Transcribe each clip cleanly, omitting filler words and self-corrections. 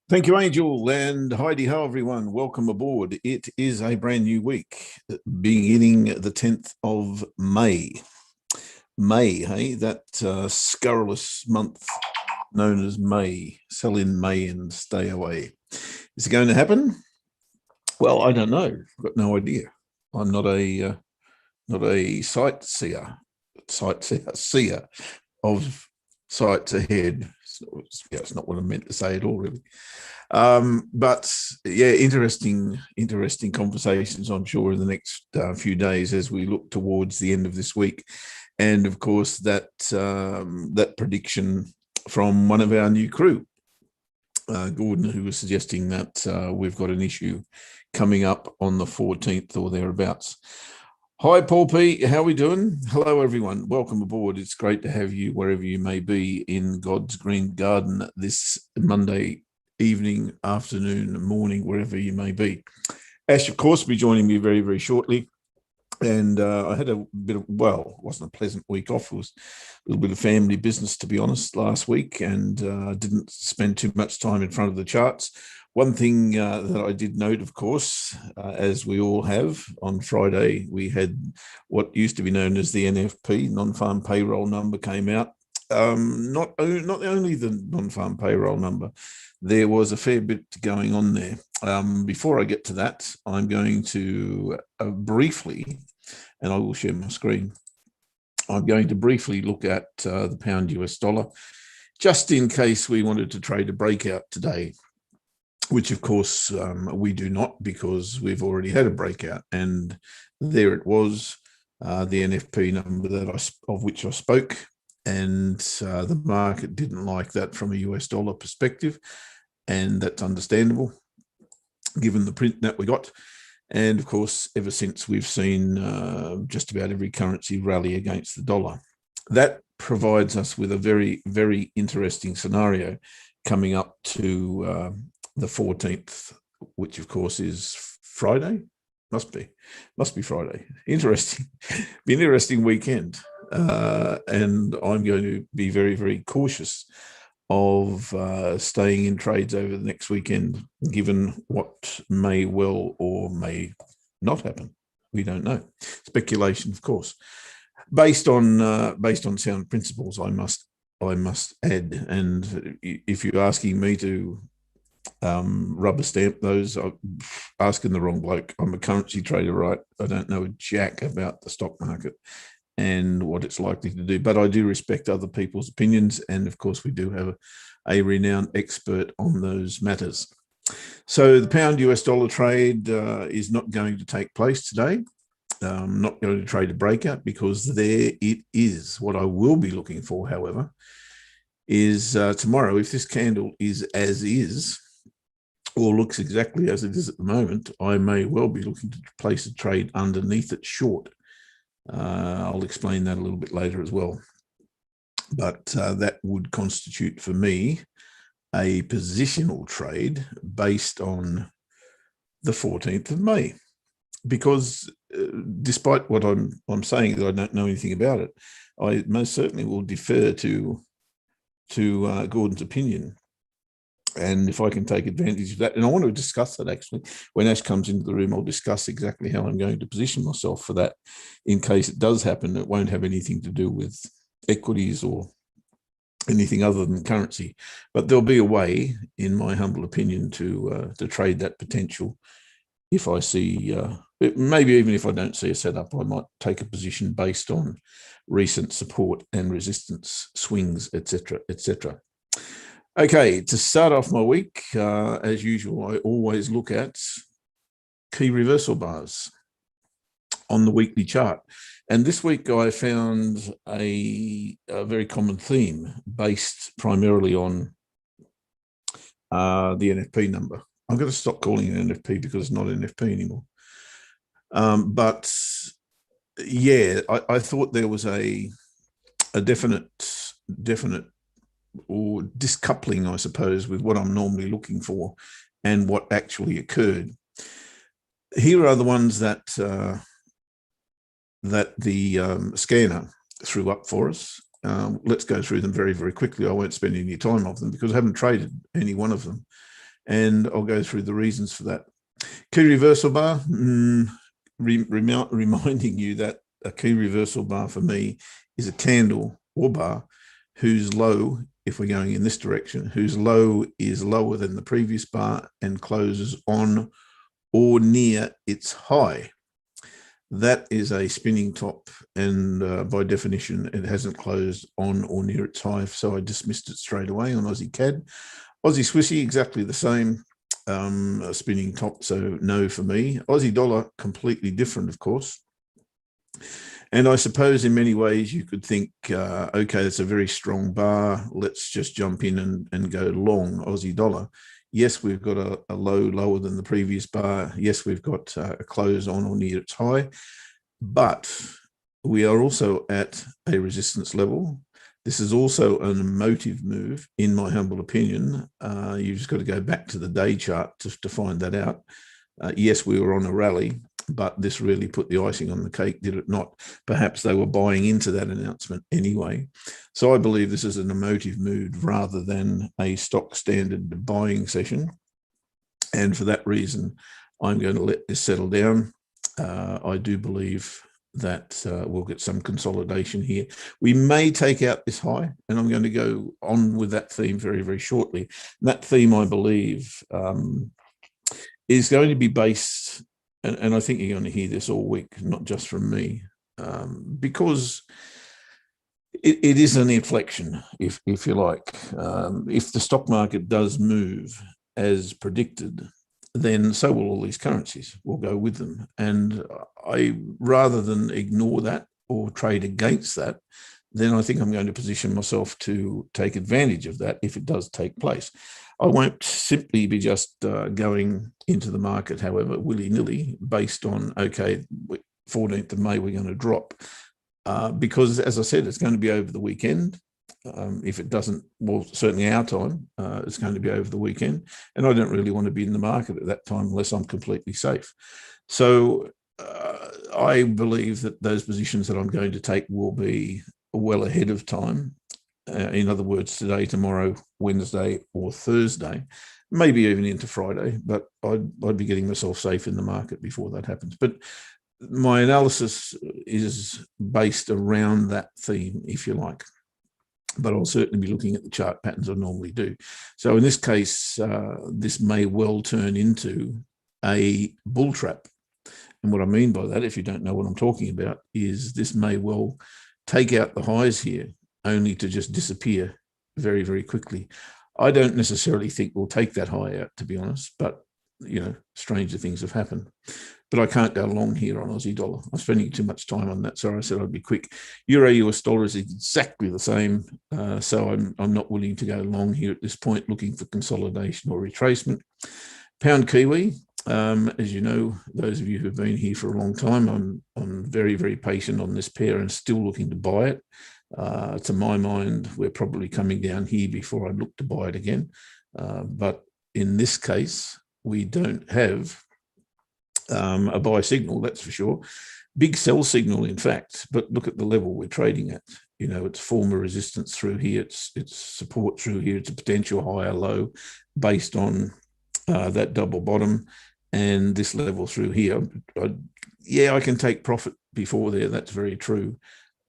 Thank you, Angel, and Heidi ho, everyone. Welcome aboard. It is a brand new week, beginning the 10th of May. May, hey, that scurrilous month known as May. Sell in May and stay away. Is it going to happen? Well, I don't know. I've got no idea. I'm not a seer of sights ahead. It's not what I meant to say at all, really. But yeah, interesting conversations, I'm sure, in the next few days as we look towards the end of this week, and of course that prediction from one of our new crew, Gordon, who was suggesting that we've got an issue coming up on the 14th or thereabouts. Hi, Paul P. How are we doing? Hello, everyone. Welcome aboard. It's great to have you wherever you may be in God's green garden this Monday evening, afternoon, morning, wherever you may be. Ash, of course, will be joining me very, very shortly. And I had a bit of, well, it wasn't a pleasant week off. It was a little bit of family business, to be honest, last week, and didn't spend too much time in front of the charts. One thing that I did note, of course, as we all have, on Friday, we had what used to be known as the NFP, non-farm payroll number, came out. Not only the non-farm payroll number, there was a fair bit going on there. Before I get to that, I'm going to briefly, and I will share my screen, I'm going to briefly look at the pound US dollar, just in case we wanted to trade a breakout today, which of course we do not, because we've already had a breakout. And there it was, the NFP number of which I spoke. And the market didn't like that from a US dollar perspective, and that's understandable given the print that we got. And of course, ever since, we've seen just about every currency rally against the dollar. That provides us with a very, very interesting scenario coming up to the 14th, which of course is Friday. Must be Friday. Interesting. Be an interesting weekend. And I'm going to be very, very cautious of staying in trades over the next weekend, given what may well or may not happen. We don't know. Speculation, of course, based on sound principles, I must add. And if you're asking me to rubber stamp those, I'm asking the wrong bloke. I'm a currency trader, right? I don't know a jack about the stock market and what it's likely to do, but I do respect other people's opinions, and of course we do have a renowned expert on those matters. So the pound US dollar trade is not going to take place today. I'm not going to trade a breakout, because there it is. What I will be looking for, however, is tomorrow, if this candle is as is, or looks exactly as it is at the moment, I may well be looking to place a trade underneath it short. I'll explain that a little bit later as well. But that would constitute for me a positional trade based on the 14th of May. Because despite what I'm saying, that I don't know anything about it, I most certainly will defer to Gordon's opinion. And if I can take advantage of that, and I want to discuss that actually, when Ash comes into the room, I'll discuss exactly how I'm going to position myself for that in case it does happen. It won't have anything to do with equities or anything other than currency, but there'll be a way, in my humble opinion, to trade that potential. If I see, maybe even if I don't see a setup, I might take a position based on recent support and resistance swings, etc., etc. Okay, to start off my week, as usual, I always look at key reversal bars on the weekly chart. And this week I found a very common theme based primarily on the NFP number. I'm going to stop calling it NFP because it's not NFP anymore. But yeah, I thought there was a definite or discoupling, I suppose, with what I'm normally looking for and what actually occurred. Here are the ones that the scanner threw up for us. Let's go through them very, very quickly. I won't spend any time on them because I haven't traded any one of them. and I'll go through the reasons for that. Key reversal bar, reminding you that a key reversal bar for me is a candle or bar whose low, if we're going in this direction, whose low is lower than the previous bar and closes on or near its high. That is a spinning top, and by definition, it hasn't closed on or near its high, so I dismissed it straight away on Aussie CAD. Aussie Swissy, exactly the same, a spinning top, so no for me. Aussie dollar, completely different, of course. And I suppose in many ways you could think, okay, it's a very strong bar. Let's just jump in and go long Aussie dollar. Yes, we've got a low lower than the previous bar. Yes, we've got a close on or near its high. But we are also at a resistance level. This is also an emotive move, in my humble opinion. You've just got to go back to the day chart to find that out. Yes, we were on a rally, but this really put the icing on the cake, did it not? Perhaps they were buying into that announcement anyway. So I believe this is an emotive move rather than a stock standard buying session. And for that reason, I'm going to let this settle down. I do believe that we'll get some consolidation here. We may take out this high, and I'm going to go on with that theme very, very shortly. And that theme, I believe, is going to be based, and I think you're going to hear this all week, not just from me, because it is an inflection, if you like. If the stock market does move as predicted, then so will all these currencies. We'll go with them. And rather than ignore that or trade against that, then I think I'm going to position myself to take advantage of that if it does take place. I won't simply be just going into the market, however, willy-nilly, based on, okay, 14th of May, we're going to drop. Because, as I said, it's going to be over the weekend. If it doesn't, well, certainly our time, it's going to be over the weekend. And I don't really want to be in the market at that time unless I'm completely safe. So I believe that those positions that I'm going to take will be well ahead of time. In other words, today, tomorrow, Wednesday, or Thursday, maybe even into Friday, but I'd be getting myself safe in the market before that happens. But my analysis is based around that theme, if you like. But I'll certainly be looking at the chart patterns I normally do. So in this case, this may well turn into a bull trap. And what I mean by that, if you don't know what I'm talking about, is this may well take out the highs here, only to just disappear very, very quickly. I don't necessarily think we'll take that high out, to be honest, but, you know, stranger things have happened. But I can't go long here on Aussie dollar. I'm spending too much time on that. Sorry, I said I'd be quick. Euro US dollar is exactly the same. So I'm not willing to go long here at this point, looking for consolidation or retracement. Pound Kiwi, as you know, those of you who've been here for a long time, I'm very, very patient on this pair and still looking to buy it. To my mind, we're probably coming down here before I look to buy it again. But in this case, we don't have a buy signal, that's for sure. Big sell signal, in fact, but look at the level we're trading at. You know, it's former resistance through here, it's support through here, it's a potential higher low based on that double bottom and this level through here. Yeah, I can take profit before there, that's very true.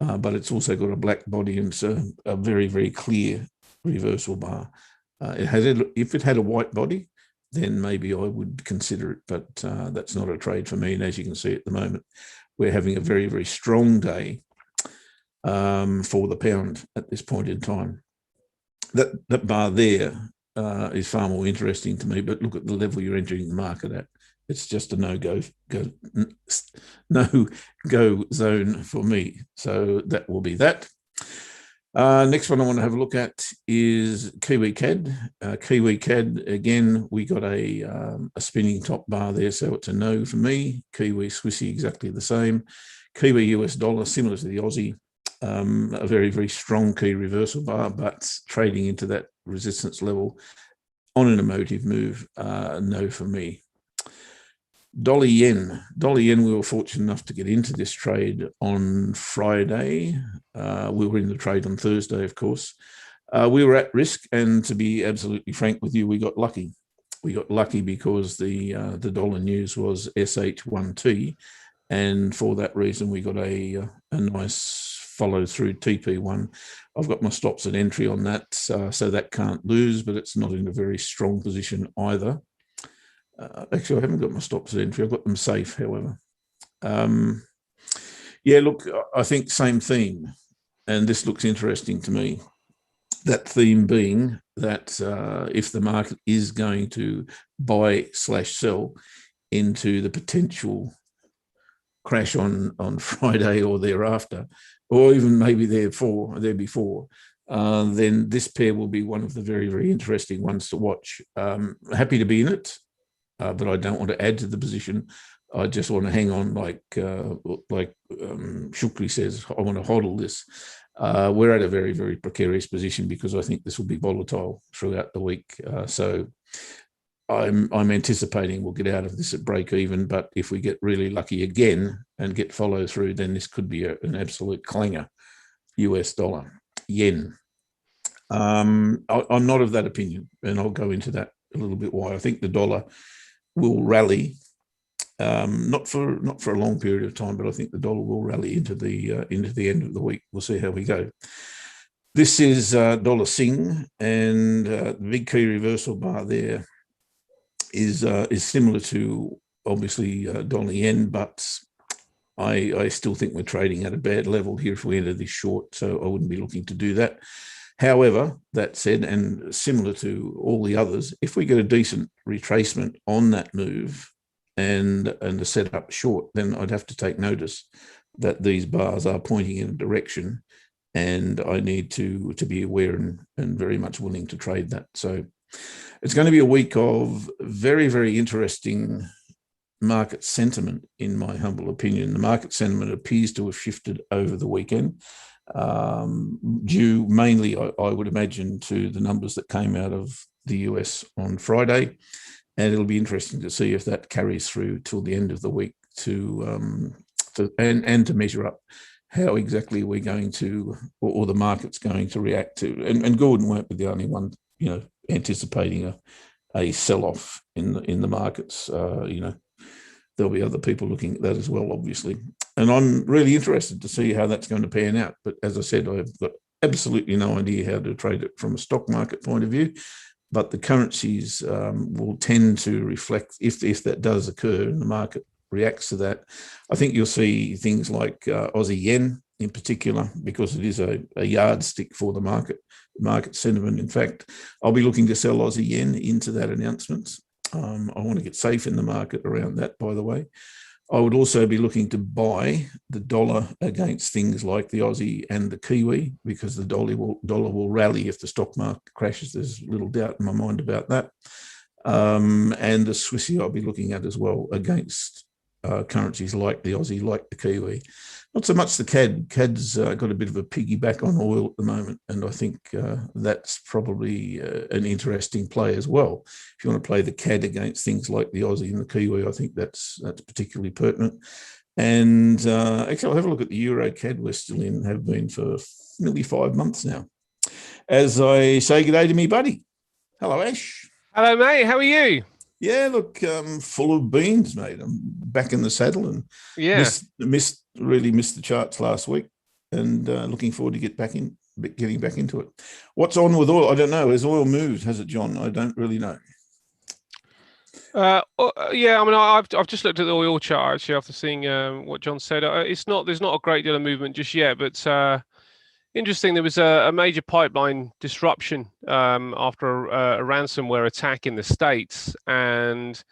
But it's also got a black body and it's a very, very clear reversal bar. If it had a white body, then maybe I would consider it, but that's not a trade for me. And as you can see at the moment, we're having a very, very strong day for the pound at this point in time. That bar there is far more interesting to me, but look at the level you're entering the market at. It's just a no-go zone for me. So that will be that. Next one I want to have a look at is Kiwi CAD. Kiwi CAD, again, we got a spinning top bar there, so it's a no for me. Kiwi Swissy, exactly the same. Kiwi US dollar, similar to the Aussie, a very, very strong key reversal bar, but trading into that resistance level on an emotive move, no for me. Dollar yen, we were fortunate enough to get into this trade on Friday. We were in the trade on Thursday, of course. We were at risk, and to be absolutely frank with you, we got lucky. we got lucky because the dollar news was SH1T, and for that reason we got a nice follow through TP1. I've got my stops at entry on that, so that can't lose, but it's not in a very strong position either. Actually, I haven't got my stops at entry. I've got them safe, however. Yeah, look, I think same theme, and this looks interesting to me. That theme being that if the market is going to buy/sell into the potential crash on Friday or thereafter, or even maybe there before, then this pair will be one of the very, very interesting ones to watch. Happy to be in it, but I don't want to add to the position. I just want to hang on, like Shukri says, I want to hodl this. We're at a very, very precarious position because I think this will be volatile throughout the week. So I'm anticipating we'll get out of this at break even, but if we get really lucky again and get follow through, then this could be an absolute clanger. US dollar, yen. I'm not of that opinion, and I'll go into that a little bit why. I think the dollar will rally, not for a long period of time, but I think the dollar will rally into the end of the week. We'll see how we go. This is dollar Sing, and the big key reversal bar there is similar to obviously dollar yen, but I still think we're trading at a bad level here if we enter this short, so I wouldn't be looking to do that. However, that said, and similar to all the others, if we get a decent retracement on that move and the setup short, then I'd have to take notice that these bars are pointing in a direction, and I need to be aware and very much willing to trade that. So it's going to be a week of very, very interesting market sentiment, in my humble opinion. The market sentiment appears to have shifted over the weekend, due mainly, I would imagine, to the numbers that came out of the US on Friday. And it'll be interesting to see if that carries through till the end of the week to measure up how exactly we're going to, or the market's going to react to. And Gordon won't be the only one, anticipating a sell-off in the markets. There'll be other people looking at that as well, obviously. And I'm really interested to see how that's going to pan out. But as I said, I've got absolutely no idea how to trade it from a stock market point of view. But the currencies will tend to reflect, if that does occur and the market reacts to that. I think you'll see things like Aussie Yen in particular, because it is a yardstick for the market sentiment. In fact, I'll be looking to sell Aussie Yen into that announcement. I want to get safe in the market around that, by the way. I would also be looking to buy the dollar against things like the Aussie and the Kiwi, because the dollar will rally if the stock market crashes. There's little doubt in my mind about that. And the Swissy I'll be looking at as well against currencies like the Aussie, like the Kiwi. Not so much the CAD. CAD's got a bit of a piggyback on oil at the moment, and I think that's probably an interesting play as well. If you want to play the CAD against things like the Aussie and the Kiwi, I think that's particularly pertinent. And actually, I'll have a look at the Eurocad. We're still in, have been for nearly 5 months now. As I say good day to me buddy. Hello, Ash. Hello, mate. How are you? Yeah, look, full of beans, mate. I'm back in the saddle and really missed the charts last week, and looking forward to getting back into it. What's on with oil? I don't know. Has oil moved? Has it, John? I don't really know. Yeah, I mean, I've just looked at the oil chart actually after seeing what John said. There's not a great deal of movement just yet, but interesting. There was a major pipeline disruption after a ransomware attack in the States, and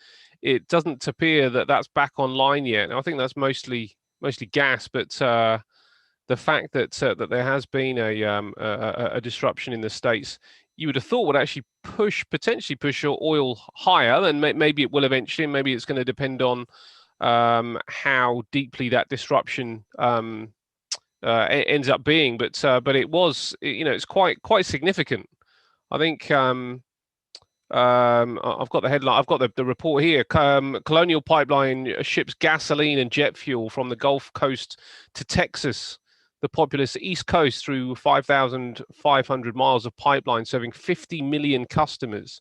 it doesn't appear that that's back online yet. Now, I think that's mostly gas, but the fact that there has been a disruption in the States, you would have thought would actually potentially push your oil higher, and maybe it will eventually. Maybe it's going to depend on how deeply that disruption it ends up being, but it was, it's quite significant. I think I've got the headline. I've got the report here. Colonial Pipeline ships gasoline and jet fuel from the Gulf Coast to Texas, the populous East Coast, through 5,500 miles of pipeline serving 50 million customers.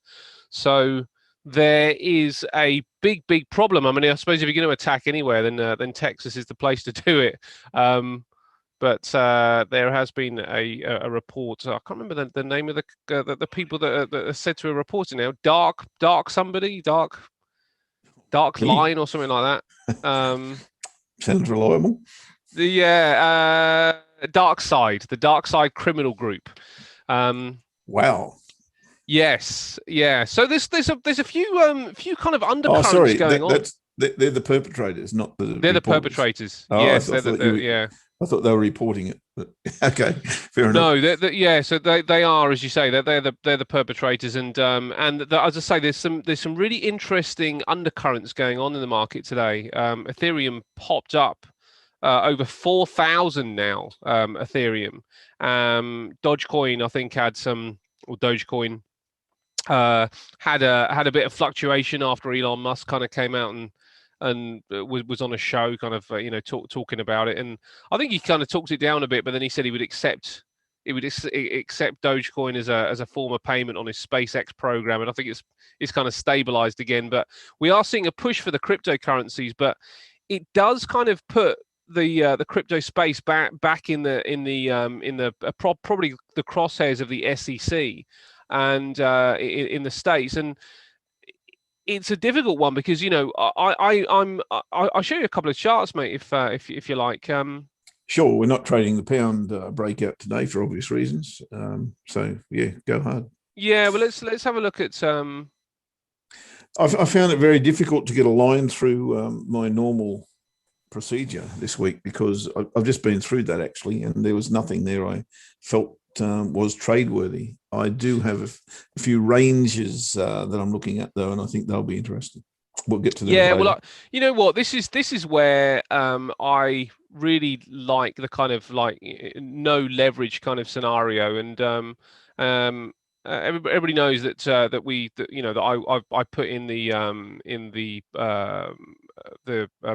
So there is a big problem. I mean, I suppose if you're going to attack anywhere, then Texas is the place to do it. But there has been a report. I can't remember the name of the people that are said to have reported now. Dark somebody, dark line or something like that. Sounds reliable. The dark side criminal group. Wow. Yes, yeah. So there's a few kind of undercurrents going on. They're the perpetrators, not the. They're the reporters. perpetrators. Oh, Yes, yeah. I thought they were reporting it. But, okay, fair enough. No, yeah. So they are, as you say, they're the perpetrators, and as I say, there's some really interesting undercurrents going on in the market today. Ethereum popped up over 4,000 now. Ethereum, Dogecoin, I think had some, or Dogecoin had a bit of fluctuation after Elon Musk kind of came out and was on a show kind of talking about it, and I think he kind of talked it down a bit, but then he said he would accept Dogecoin as a form of payment on his SpaceX program, and I think it's kind of stabilized again. But we are seeing a push for the cryptocurrencies, but it does kind of put the crypto space back in the probably the crosshairs of the SEC and in the States, and it's a difficult one because I'll show you a couple of charts, mate, if you like. Sure, we're not trading the pound breakout today for obvious reasons. So yeah, go hard. Yeah, well, let's have a look at. I found it very difficult to get a line through my normal procedure this week because I've just been through that actually, and there was nothing there I felt was trade worthy. I do have a few ranges that I'm looking at though, and I think they'll be interesting. We'll get to that. Yeah, later. Well, you know what? This is where I really like the kind of like no leverage kind of scenario, and everybody knows that that I put in the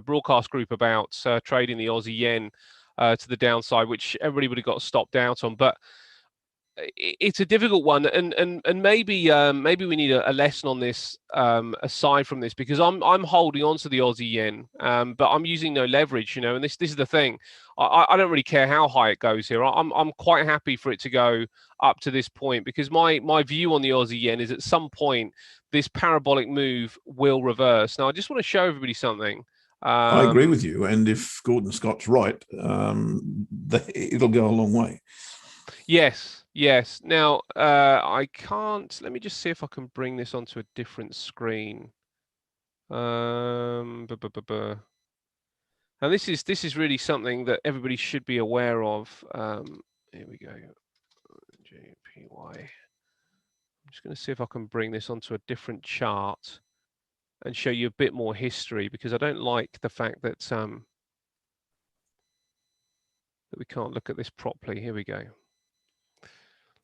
broadcast group about trading the Aussie Yen to the downside, which everybody would have got stopped out on, but it's a difficult one, and maybe we need a lesson on this aside from this, because I'm holding on to the Aussie Yen, but I'm using no leverage, and this is the thing. I don't really care how high it goes here. I'm quite happy for it to go up to this point, because my view on the Aussie Yen is at some point this parabolic move will reverse. Now I just want to show everybody something. I agree with you, and if Gordon Scott's right, it'll go a long way. Yes. Now, I can't. Let me just see if I can bring this onto a different screen. And this is really something that everybody should be aware of. Here we go. JPY. I'm just going to see if I can bring this onto a different chart and show you a bit more history, because I don't like the fact that that we can't look at this properly. Here we go.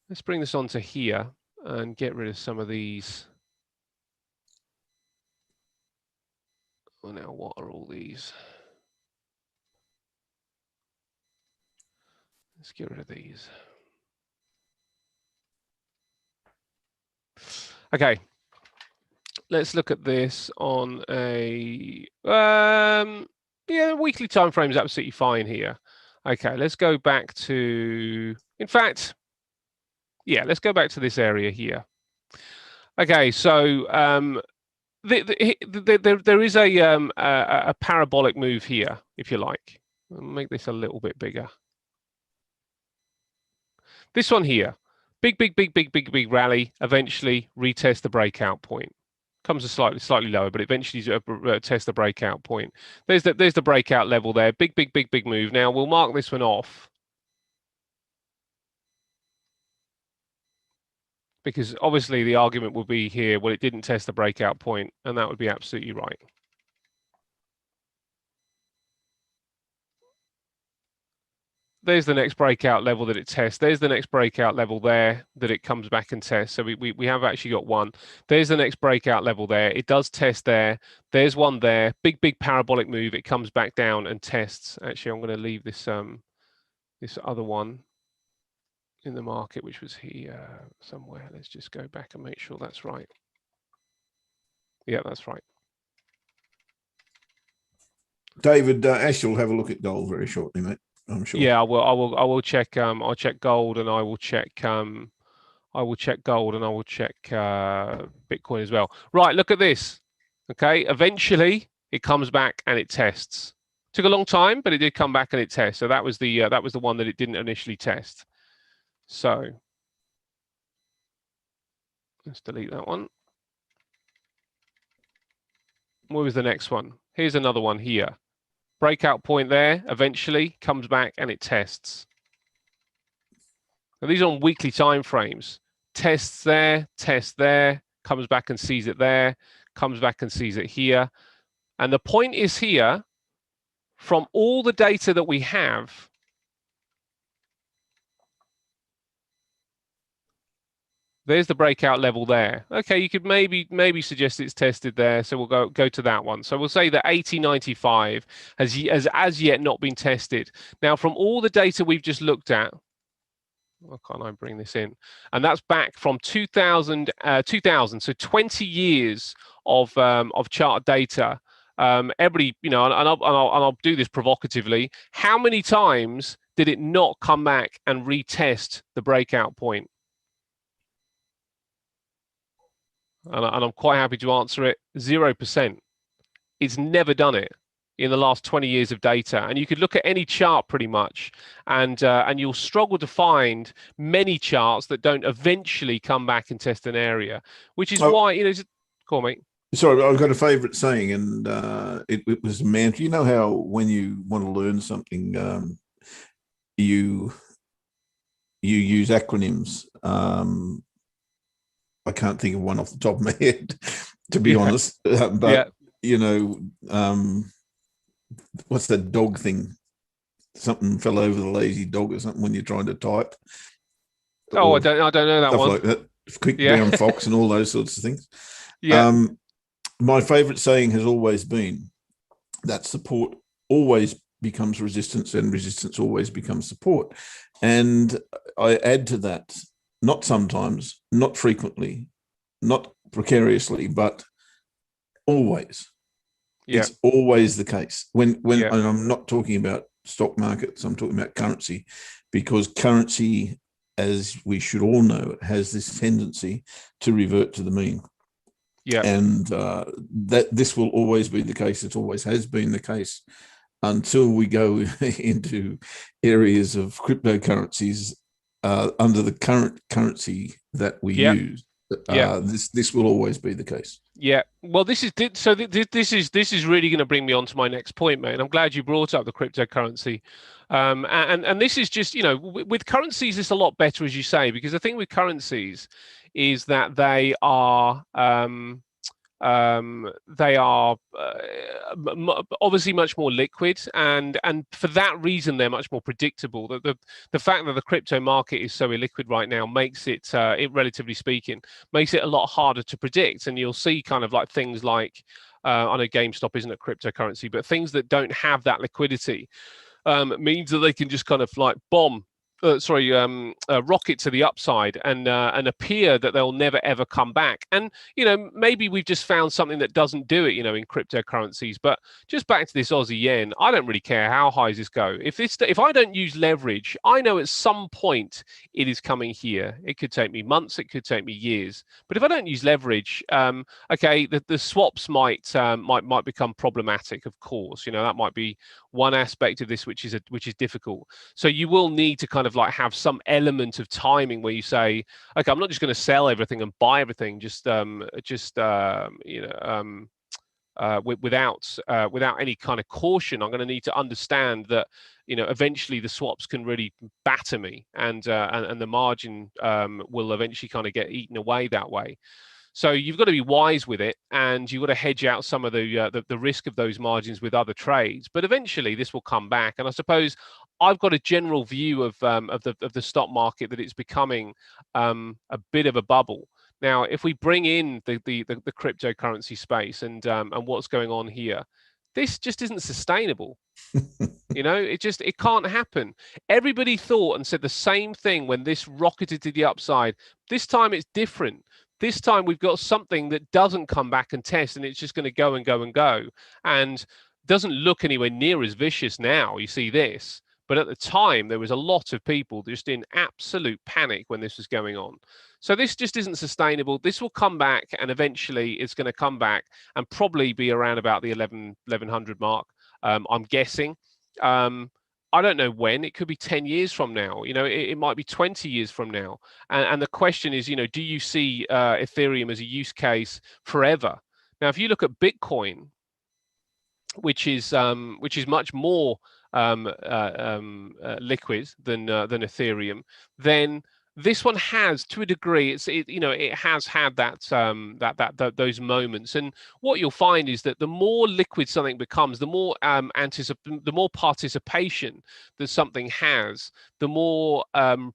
Let's bring this onto here and get rid of some of these. Oh, now what are all these? Let's get rid of these. Okay. Let's look at this on a weekly time frame is absolutely fine here. Okay, let's go back to, in fact, yeah, let's go back to this area here. Okay, so there is a parabolic move here, if you like. I'll make this a little bit bigger. This one here, big rally, eventually retest the breakout point. Comes a slightly lower, but eventually test the breakout point. There's the breakout level there. Big move. Now we'll mark this one off, because obviously the argument would be here, well, it didn't test the breakout point, and that would be absolutely right. There's the next breakout level that it tests. There's the next breakout level there that it comes back and tests. So we have actually got one. There's the next breakout level there. It does test there. There's one there. Big parabolic move. It comes back down and tests. Actually, I'm going to leave this this other one in the market, which was here somewhere. Let's just go back and make sure that's right. Yeah, that's right. David, Ash will have a look at gold very shortly, mate. I'm sure. Yeah, I will check. I'll check gold, and I will check. I will check gold, and I will check Bitcoin as well. Right, look at this. Okay, eventually it comes back and it tests. Took a long time, but it did come back and it tests. So that was the one that it didn't initially test. So let's delete that one. What was the next one? Here's another one here. Breakout point there, eventually comes back and it tests. Now, these are on weekly time frames. Tests there, comes back and sees it there, comes back and sees it here. And the point is here, from all the data that we have, there's the breakout level there. Okay, you could maybe suggest it's tested there, so we'll go to that one. So we'll say that 80.95 has as yet not been tested. Now, from all the data we've just looked at, why can't I bring this in? And that's back from 2000, so 20 years of chart data. Everybody, and I'll do this provocatively. How many times did it not come back and retest the breakout point? And I'm quite happy to answer it. 0%. It's never done it in the last 20 years of data. And you could look at any chart pretty much, and you'll struggle to find many charts that don't eventually come back and test an area, which is why, go on, mate. Sorry, I've got a favorite saying, and it was a mantra. You know how when you want to learn something, you use acronyms. I can't think of one off the top of my head, to be honest. But what's that dog thing? Something fell over the lazy dog or something when you're trying to type. Oh, I don't know that stuff one. Like that. Quick brown fox and all those sorts of things. Yeah. My favorite saying has always been that support always becomes resistance and resistance always becomes support. And I add to that, not sometimes, not frequently, not precariously, but always. Yeah. It's always the case. And I'm not talking about stock markets, I'm talking about currency, because currency, as we should all know, has this tendency to revert to the mean. Yeah. And that this will always be the case. It always has been the case until we go into areas of cryptocurrencies under the current currency that we use. This will always be the case. Yeah. Well, this is really going to bring me on to my next point, mate. I'm glad you brought up the cryptocurrency. And this is just, with currencies, it's a lot better, as you say, because the thing with currencies is that they are obviously much more liquid, and for that reason they're much more predictable. The fact that the crypto market is so illiquid right now makes it, relatively speaking, makes it a lot harder to predict. And you'll see kind of like things like, I know GameStop isn't a cryptocurrency, but things that don't have that liquidity means that they can just kind of like rocket to the upside and appear that they'll never ever come back. And maybe we've just found something that doesn't do it, in cryptocurrencies. But just back to this Aussie yen, I don't really care how high does this go. If I don't use leverage, I know at some point it is coming here. It could take me months, it could take me years. But if I don't use leverage, the swaps might become problematic. Of course, that might be one aspect of this which is difficult. So you will need to kind of like have some element of timing where you say, okay, I'm not just going to sell everything and buy everything without any kind of caution. I'm going to need to understand that eventually the swaps can really batter me, and the margin will eventually kind of get eaten away that way. So you've got to be wise with it, and you've got to hedge out some of the risk of those margins with other trades. But eventually, this will come back. And I suppose I've got a general view of the stock market that it's becoming a bit of a bubble. Now, if we bring in the cryptocurrency space and what's going on here, this just isn't sustainable. It can't happen. Everybody thought and said the same thing when this rocketed to the upside. This time it's different. This time we've got something that doesn't come back and test, and it's just going to go and go and go, and doesn't look anywhere near as vicious now. You see this, but at the time there was a lot of people just in absolute panic when this was going on. So this just isn't sustainable. This will come back, and eventually it's going to come back and probably be around about the 1100 mark. I'm guessing. I don't know when. It could be 10 years from now. It might be 20 years from now. And the question is, do you see Ethereum as a use case forever? Now, if you look at Bitcoin, which is much more liquid than Ethereum, then this one has, to a degree, it has had those moments. And what you'll find is that the more liquid something becomes, the more the more participation that something has, the more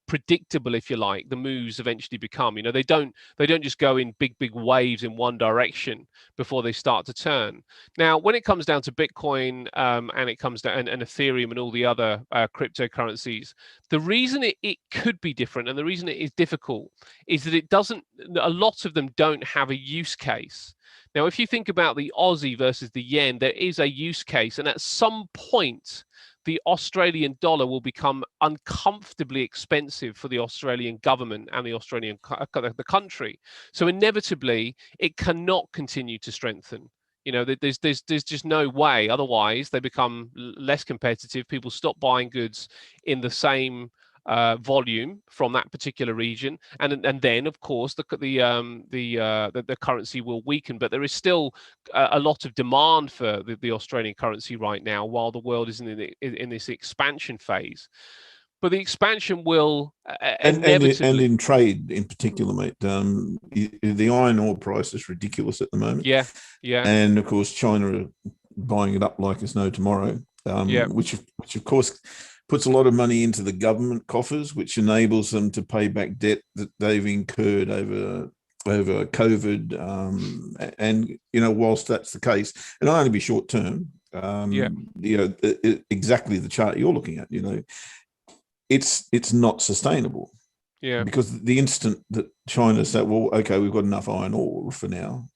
predictable, if you like, the moves eventually become. They don't just go in big waves in one direction before they start to turn. Now, when it comes down to Bitcoin and it comes down and Ethereum and all the other cryptocurrencies, the reason it could be different, and the reason it is difficult, is that a lot of them don't have a use case. Now, if you think about the Aussie versus the yen, there is a use case, and at some point, the Australian dollar will become uncomfortably expensive for the Australian government and the Australian the country. So inevitably, it cannot continue to strengthen. There's just no way. Otherwise, they become less competitive. People stop buying goods in the same volume from that particular region, and then of course the currency will weaken. But there is still a lot of demand for the Australian currency right now, while the world is in this expansion phase. But the expansion will inevitably, and in trade in particular, mate. The iron ore price is ridiculous at the moment. Yeah. And of course, China are buying it up like there's no tomorrow. Which of course puts a lot of money into the government coffers, which enables them to pay back debt that they've incurred over COVID. And whilst that's the case, it'll only be short term. Exactly the chart you're looking at. It's not sustainable. Yeah. Because the instant that China said, well, okay, we've got enough iron ore for now,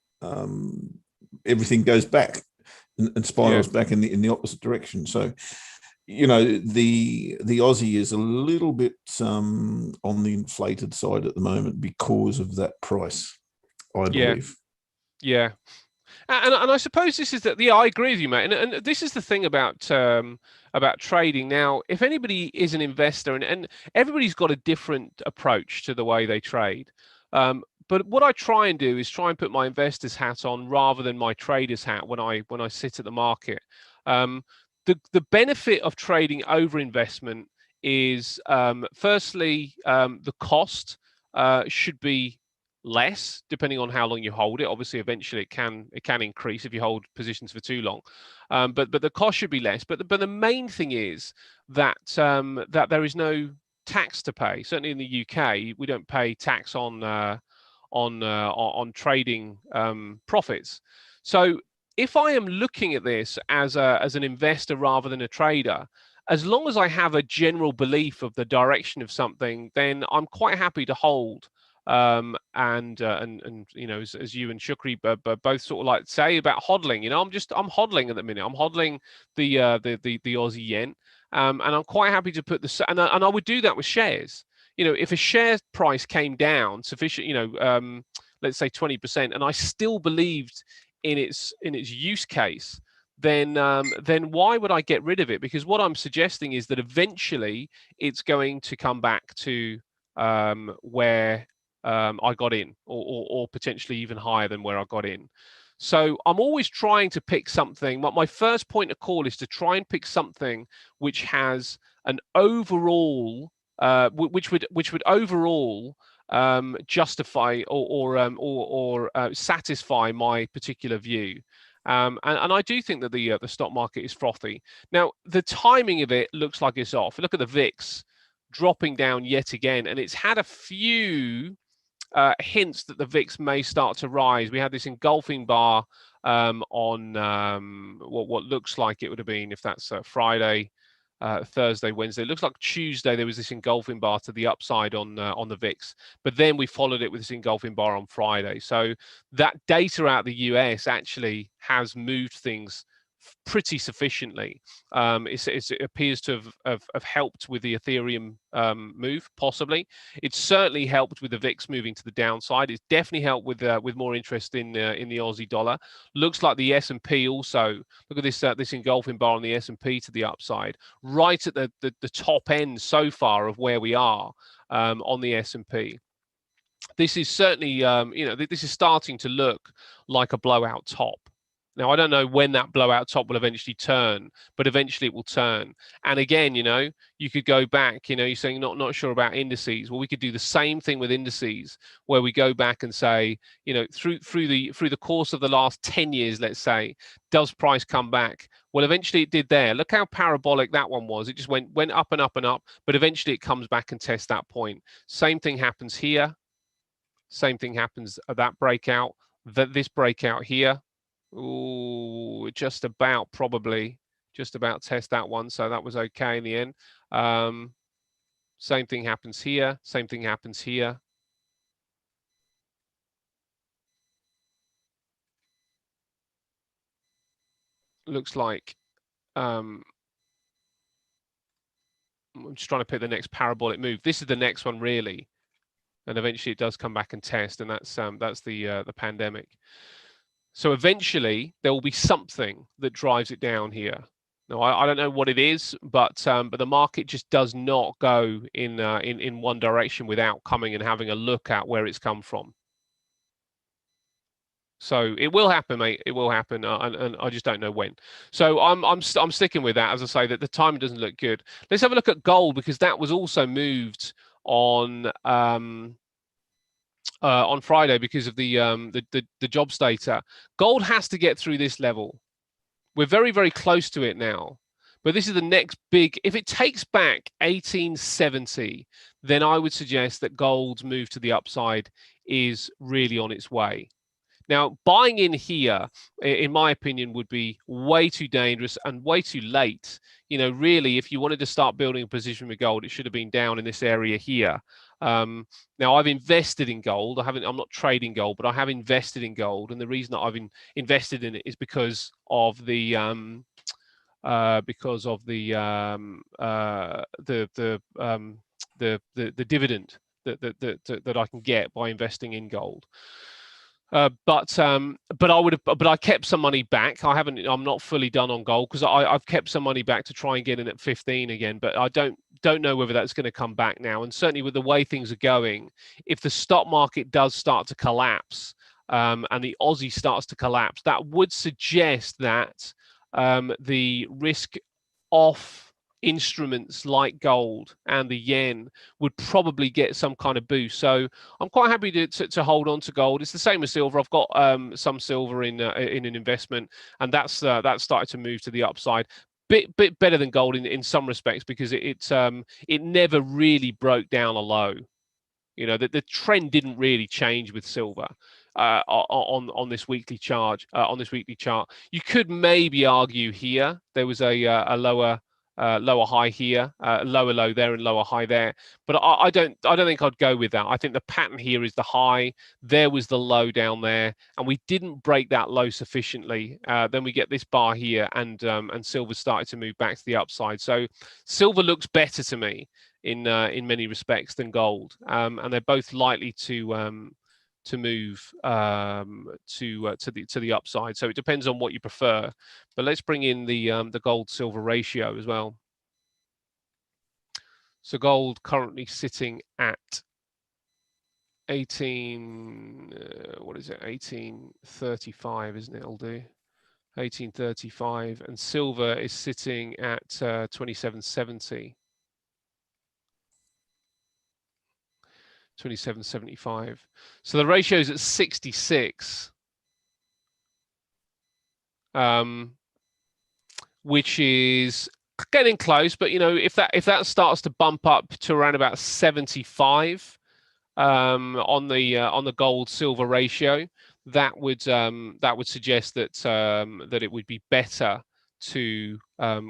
everything goes back and spirals back in the opposite direction. So, the Aussie is a little bit on the inflated side at the moment because of that price, I believe. Yeah. And I suppose this is that. Yeah, I agree with you, mate. And this is the thing about trading. Now, if anybody is an investor, and everybody's got a different approach to the way they trade. But what I try and do is try and put my investor's hat on rather than my trader's hat when I sit at the market. The benefit of trading over investment is, firstly, the cost should be less depending on how long you hold it. Obviously, eventually it can increase if you hold positions for too long, but the cost should be less. But the main thing is that that there is no tax to pay. Certainly in the UK, we don't pay tax on trading profits. So if I am looking at this as an investor rather than a trader, as long as I have a general belief of the direction of something, then I'm quite happy to hold. And as you and Shukri both sort of like say about hodling, I'm hodling at the minute. I'm hodling the Aussie yen, and I'm quite happy to put and I would do that with shares. If a share price came down sufficient, let's say 20%, and I still believed in its use case, then why would I get rid of it? Because what I'm suggesting is that eventually it's going to come back to where I got in, or potentially even higher than where I got in. So I'm always trying to pick something. My first point of call is to try and pick something which has an overall, which would overall justify or satisfy my particular view. And I do think that the stock market is frothy. Now, the timing of it looks like it's off. Look at the VIX dropping down yet again, and it's had a few hints that the VIX may start to rise. We had this engulfing bar on what looks like it would have been, if that's Friday, Thursday, Wednesday. It looks like Tuesday there was this engulfing bar to the upside on the VIX, but then we followed it with this engulfing bar on Friday. So that data out of the US actually has moved things pretty sufficiently. It appears to have helped with the Ethereum move, possibly. It's certainly helped with the VIX moving to the downside. It's definitely helped with more interest in the Aussie dollar. Looks like the S&P also. Look at this this engulfing bar on the S&P to the upside, right at the top end so far of where we are on the S&P. This is certainly, this is starting to look like a blowout top. Now, I don't know when that blowout top will eventually turn, but eventually it will turn. And again, you could go back, you're saying not sure about indices. Well, we could do the same thing with indices, where we go back and say, through the course of the last 10 years, let's say, does price come back? Well, eventually it did there. Look how parabolic that one was. It just went up and up and up, but eventually it comes back and tests that point. Same thing happens here. Same thing happens at that breakout. This breakout here. Ooh, just about test that one. So that was okay in the end. Same thing happens here. Same thing happens here. Looks like I'm just trying to pick the next parabolic move. This is the next one really, and eventually it does come back and test, and that's the pandemic. So eventually there will be something that drives it down here. Now I don't know what it is, but the market just does not go in one direction without coming and having a look at where it's come from. So it will happen, mate. It will happen, and I just don't know when. So I'm sticking with that. As I say, that the timing doesn't look good. Let's have a look at gold, because that was also moved on Friday because of the jobs data. Gold has to get through this level. We're very, very close to it now. But this is the next big. If it takes back 1870, then I would suggest that gold's move to the upside is really on its way. Now, buying in here, in my opinion, would be way too dangerous and way too late. Really, if you wanted to start building a position with gold, it should have been down in this area here. Now, I've invested in gold. I'm not trading gold, but I have invested in gold, and the reason that I've invested in it is because of the dividend that I can get by investing in gold. But I kept some money back. I'm not fully done on gold, because I've kept some money back to try and get in at 15 again. But I don't know whether that's going to come back now. And certainly with the way things are going, if the stock market does start to collapse, and the Aussie starts to collapse, that would suggest that the risk off instruments like gold and the yen would probably get some kind of boost. So I'm quite happy to hold on to gold. It's the same as silver. I've got some silver in an investment, and that's started to move to the upside. Bit better than gold in some respects, because it never really broke down a low. The trend didn't really change with silver on this weekly chart. You could maybe argue here there was a lower high here, lower low there, and lower high there. But I don't think I'd go with that. I think the pattern here is the high. There was the low down there, and we didn't break that low sufficiently. Then we get this bar here, and silver started to move back to the upside. So silver looks better to me in many respects than gold, and they're both likely to move to the upside. So it depends on what you prefer. But let's bring in the gold silver ratio as well. So gold currently sitting at 1835, isn't it? I'll do 1835, and silver is sitting at 2770. 2775. So the ratio is at 66, which is getting close. But if that starts to bump up to around about 75 on the gold silver ratio, that would suggest that it would be better to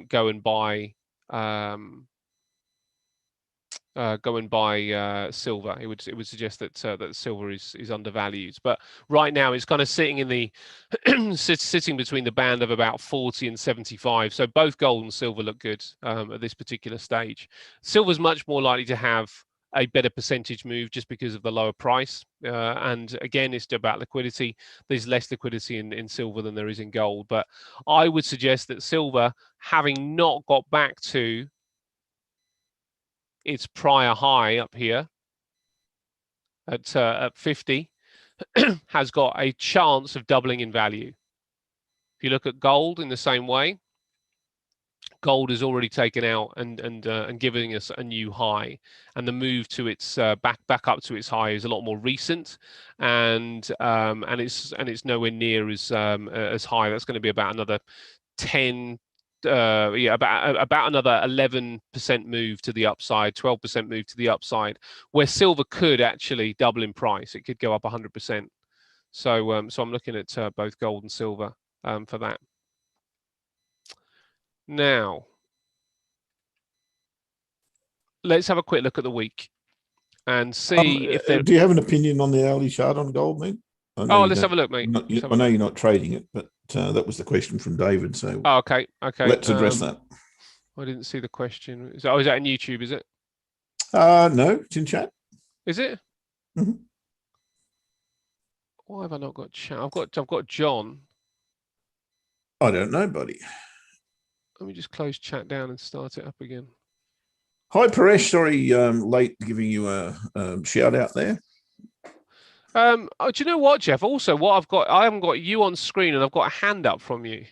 go and buy go and buy silver. It would suggest that that silver is undervalued. But right now it's kind of sitting in the sitting between the band of about 40 and 75. So both gold and silver look good at this particular stage. Silver's much more likely to have a better percentage move just because of the lower price. And again, it's about liquidity. There's less liquidity in silver than there is in gold. But I would suggest that silver, having not got back to its prior high up here at 50, has got a chance of doubling in value. If you look at gold in the same way, gold is already taken out and giving us a new high, and the move to its back up to its high is a lot more recent, and it's nowhere near as high. That's going to be about another 10. About another 11% move to the upside, 12% move to the upside, where silver could actually double in price. It could go up 100%. So I'm looking at both gold and silver for that. Now, let's have a quick look at the week and see if there. Do you have an opinion on the hourly chart on gold, mate? Let's have a look, mate. I know you're not trading it, but that was the question from David. So okay. Let's address that. I didn't see the question. Is that on YouTube? Is it? No, it's in chat. Is it? Mm-hmm. Why have I not got chat? I've got John. I don't know, buddy. Let me just close chat down and start it up again. Hi, Paresh. Sorry, late giving you a shout out there. Do you know what, Jeff? Also, what I haven't got you on screen, and I've got a hand up from you.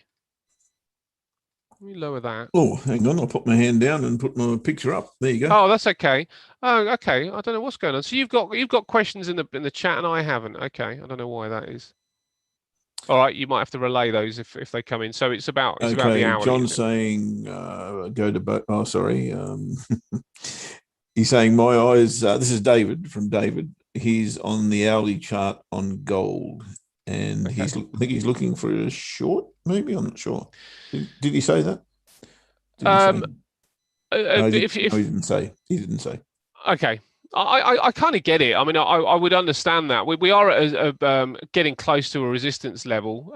Let me lower that. Oh, hang on. I'll put my hand down and put my picture up. There you go. Oh, that's okay. Oh, okay. I don't know what's going on. So you've got questions in the chat, and I haven't. Okay, I don't know why that is. All right, you might have to relay those if they come in. So it's about the hourly. John's saying go to oh sorry. He's saying my eyes. This is David from David. He's on the hourly chart on gold, and I think he's looking for a short. Maybe I'm not sure. Did he say that? No, he didn't say. He didn't say. Okay. I kind of get it. I mean, I would understand that. We are at getting close to a resistance level.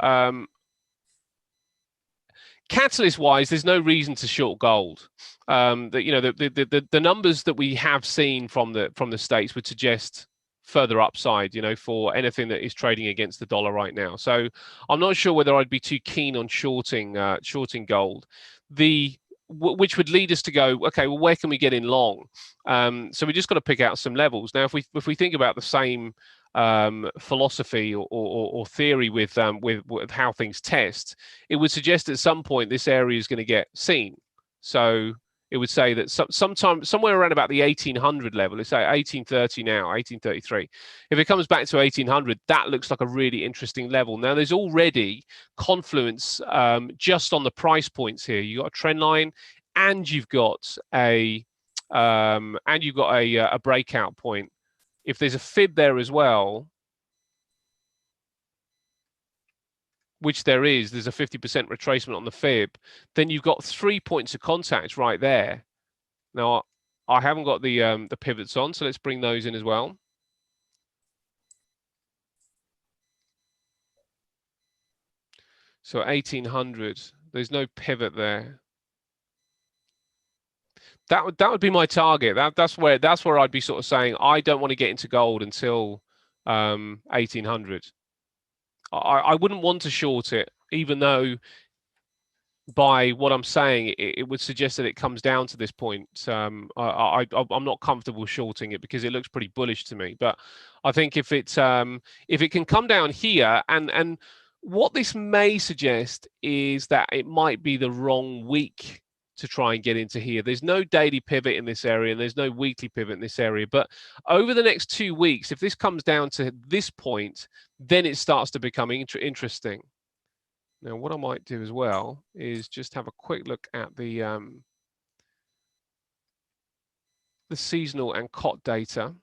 Catalyst wise, there's no reason to short gold. The numbers that we have seen from the States would suggest further upside, for anything that is trading against the dollar right now. So I'm not sure whether I'd be too keen on shorting gold. Which would lead us to go, okay, well, where can we get in long? So we just got to pick out some levels. Now, if we think about the same philosophy or theory with how things test, it would suggest at some point this area is going to get seen. So it would say that sometime somewhere around about the 1800 level, let's say 1830 now, 1833. If it comes back to 1800, that looks like a really interesting level. Now there's already confluence just on the price points here. You've got a trend line, and you've got a breakout point. If there's a fib there as well, which there's a 50% retracement on the fib, then you've got 3 points of contact right there. Now, I haven't got the pivots on, so let's bring those in as well. So 1800, there's no pivot there. That would be my target. That's where I'd be sort of saying I don't want to get into gold until 1800. I wouldn't want to short it, even though by what I'm saying, it would suggest that it comes down to this point. I'm not comfortable shorting it because it looks pretty bullish to me. But I think if it can come down here, and what this may suggest is that it might be the wrong week to try and get into here. There's no daily pivot in this area, and there's no weekly pivot in this area. But over the next 2 weeks, if this comes down to this point, then it starts to become interesting. Now, what I might do as well is just have a quick look at the seasonal and COT data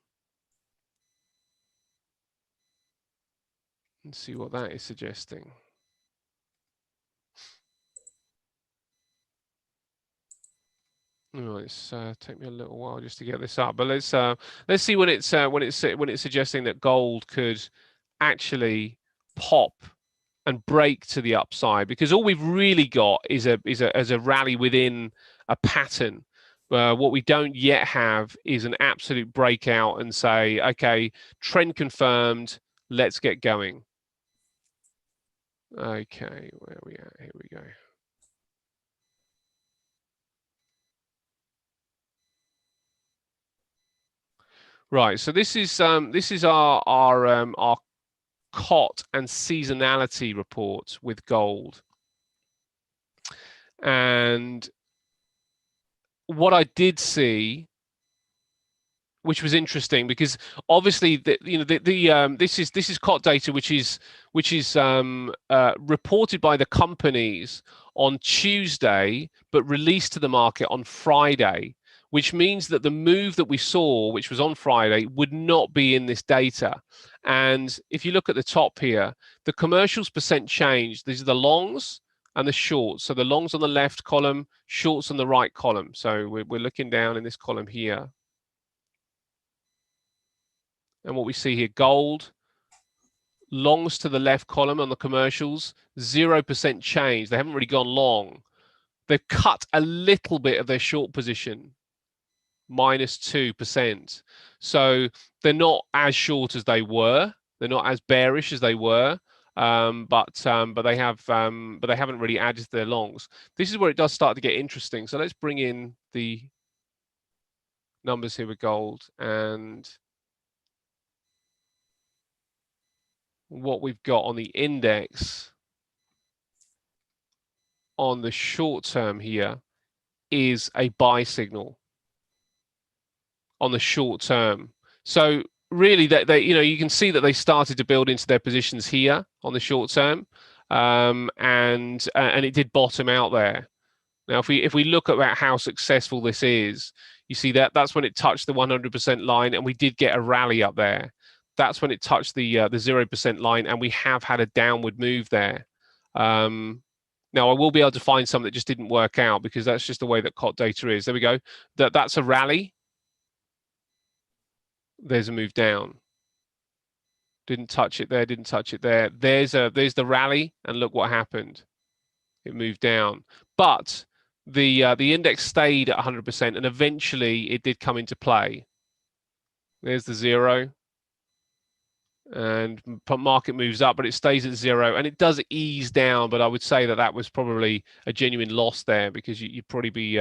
and see what that is suggesting. Oh, it's take me a little while just to get this up, but let's see when it's suggesting that gold could actually pop and break to the upside, because all we've really got is a rally within a pattern. What we don't yet have is an absolute breakout and say, okay, trend confirmed, let's get going. Okay, where are we at? Here we go. Right, so this is our COT and seasonality report with gold. And what I did see, which was interesting, because obviously this is COT data which is reported by the companies on Tuesday but released to the market on Friday, which means that the move that we saw, which was on Friday, would not be in this data. And if you look at the top here, the commercials percent change, these are the longs and the shorts. So the longs on the left column, shorts on the right column. So we're looking down in this column here. And what we see here, gold, longs to the left column on the commercials, 0% change. They haven't really gone long. They've cut a little bit of their short position, -2%. So they're not as short as they were. They're not as bearish as they were. But they haven't really added to their longs. This is where it does start to get interesting. So let's bring in the numbers here with gold and what we've got on the index on the short term here is a buy signal on the short term. So really, they you can see that they started to build into their positions here on the short term, and it did bottom out there. Now, if we look at how successful this is, you see that's when it touched the 100% line, and we did get a rally up there. That's when it touched the 0% line, and we have had a downward move there. Now, I will be able to find some that just didn't work out, because that's just the way that COT data is. There we go. That's a rally. There's a move down. Didn't touch it there. Didn't touch it there. There's the rally, and look what happened. It moved down, but the index stayed at 100%, and eventually it did come into play. There's the 0, and market moves up, but it stays at 0, and it does ease down. But I would say that was probably a genuine loss there, because you'd probably be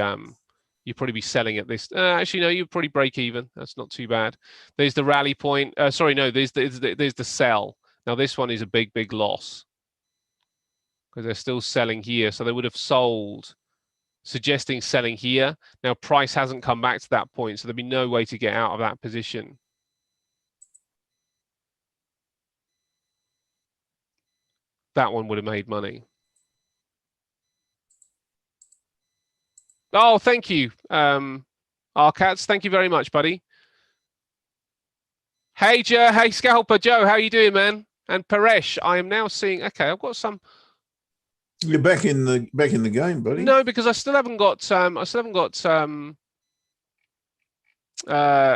selling at this. Actually, no, you'd probably break even. That's not too bad. There's the rally point. Sorry, no, there's the sell. Now this one is a big loss, because they're still selling here. So they would have sold, suggesting selling here. Now price hasn't come back to that point, so there'd be no way to get out of that position. That one would have made money. Oh, thank you, Arcats. Thank you very much, buddy. Hey, Joe. Hey, Scalper Joe. How you doing, man? And Paresh, I am now seeing. Okay, I've got some. You're back in the game, buddy. No, because I still haven't got.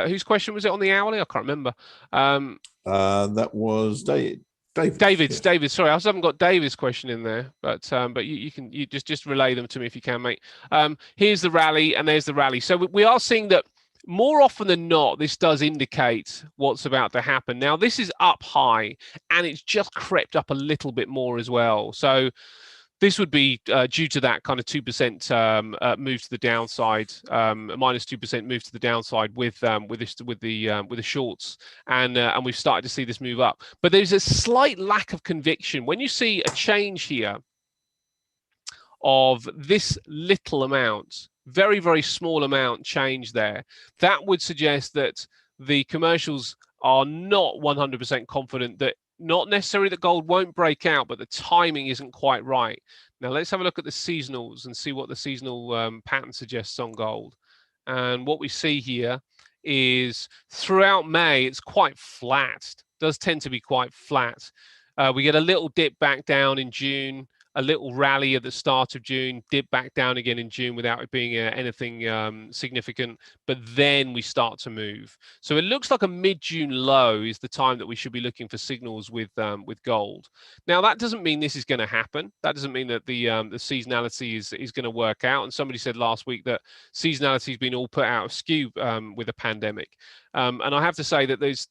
Whose question was it on the hourly? I can't remember. That was David's. David. Sorry, I also haven't got David's question in there, but you can just relay them to me if you can, mate. Here's the rally, and there's the rally. So we are seeing that more often than not, this does indicate what's about to happen. Now this is up high, and it's just crept up a little bit more as well. So this would be due to that kind of 2% move to the downside, -2% move to the downside with the shorts, and we've started to see this move up. But there's a slight lack of conviction when you see a change here of this little amount, very small amount change there. That would suggest that the commercials are not 100% confident that. Not necessarily that gold won't break out, but the timing isn't quite right. Now let's have a look at the seasonals and see what the seasonal pattern suggests on gold. And what we see here is throughout May, it's quite flat. It does tend to be quite flat. We get a little dip back down in June, a little rally at the start of June, dip back down again in June without it being anything significant, but then we start to move. So it looks like a mid-June low is the time that we should be looking for signals with gold. Now that doesn't mean this is going to happen. That doesn't mean that the seasonality is going to work out. And somebody said last week that seasonality has been all put out of skew with the pandemic. And I have to say that there's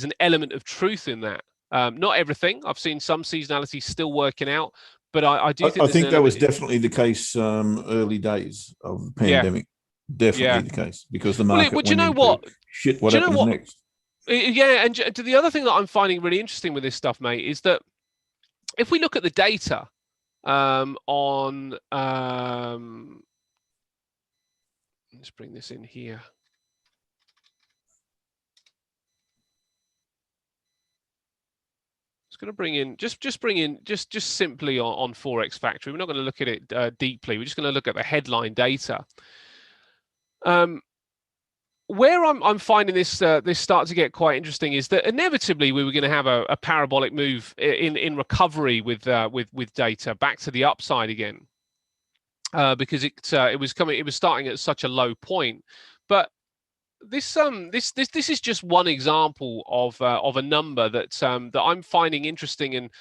an element of truth in that. Not everything. I've seen some seasonality still working out, but I do think I think that was definitely the case early days of the pandemic. Yeah. Definitely the case, because the market went into shit. What happens next? Yeah, and the other thing that I'm finding really interesting with this stuff, mate, is that if we look at the data let's bring this in here. Going to bring in just simply on Forex Factory. We're not going to look at it deeply. We're just going to look at the headline data. Where I'm finding this start to get quite interesting is that inevitably we were going to have a parabolic move in recovery with data back to the upside again, because it was starting at such a low point, but this is just one example of a number that I'm finding interesting and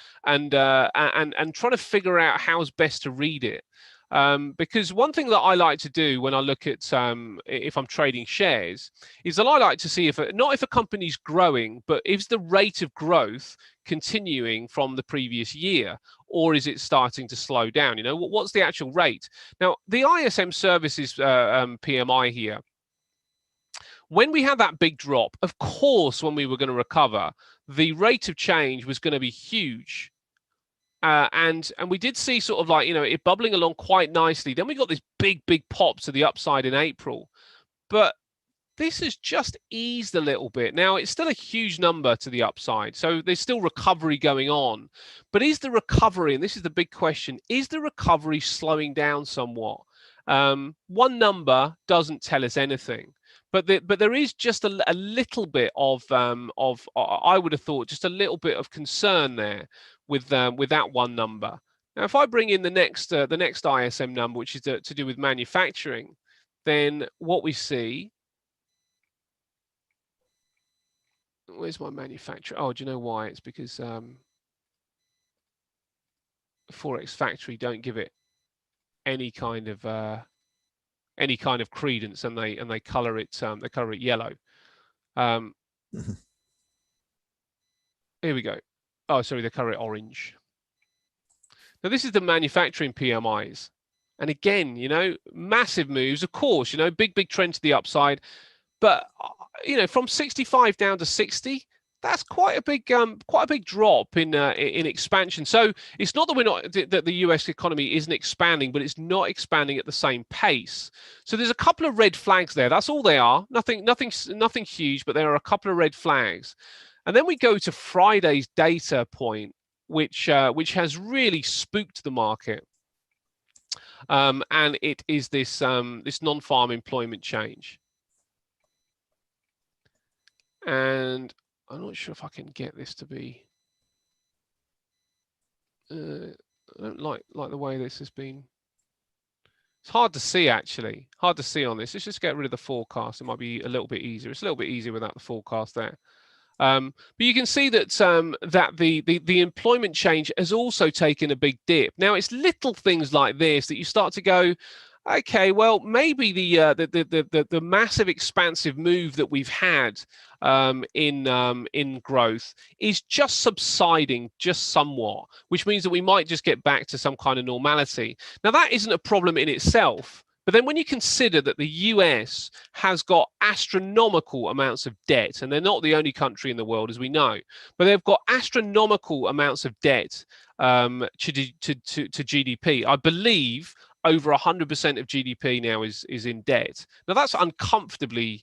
trying to figure out how's best to read it, because one thing that I like to do when I look at if I'm trading shares is that I like to see not if a company's growing, but is the rate of growth continuing from the previous year, or is it starting to slow down? What's the actual rate? Now the ISM services PMI here, when we had that big drop, of course, when we were going to recover, the rate of change was going to be huge. And we did see sort of like, it bubbling along quite nicely. Then we got this big pop to the upside in April. But this has just eased a little bit. Now, it's still a huge number to the upside. So there's still recovery going on. But is the recovery, and this is the big question, is the recovery slowing down somewhat? One number doesn't tell us anything. But there is just a little bit of I would have thought just a little bit of concern there with that one number. Now, if I bring in the next ISM number, which is to do with manufacturing, then what we see. Where's my manufacturer? Oh, do you know why? It's because Forex Factory don't give it any kind of credence, and they color it yellow. Here we go. Oh, sorry, they color it orange. Now this is the manufacturing PMIs, and again, massive moves. Of course, big trend to the upside, but from 65 down to 60. That's quite a big drop in expansion. So it's not that the US economy isn't expanding, but it's not expanding at the same pace. So there's a couple of red flags there. That's all they are. Nothing huge, but there are a couple of red flags. And then we go to Friday's data point, which has really spooked the market. And it is this non-farm employment change. And I'm not sure if I can get this to be. I don't like the way this has been. It's hard to see, actually. Hard to see on this. Let's just get rid of the forecast. It might be a little bit easier. It's a little bit easier without the forecast there. But you can see that that the employment change has also taken a big dip. Now it's little things like this that you start to go, okay, well, maybe the massive expansive move that we've had in growth is just subsiding just somewhat, which means that we might just get back to some kind of normality. Now, that isn't a problem in itself. But then when you consider that the US has got astronomical amounts of debt, and they're not the only country in the world, as we know, but they've got astronomical amounts of debt to GDP. I believe over 100% of GDP now is in debt. Now that's uncomfortably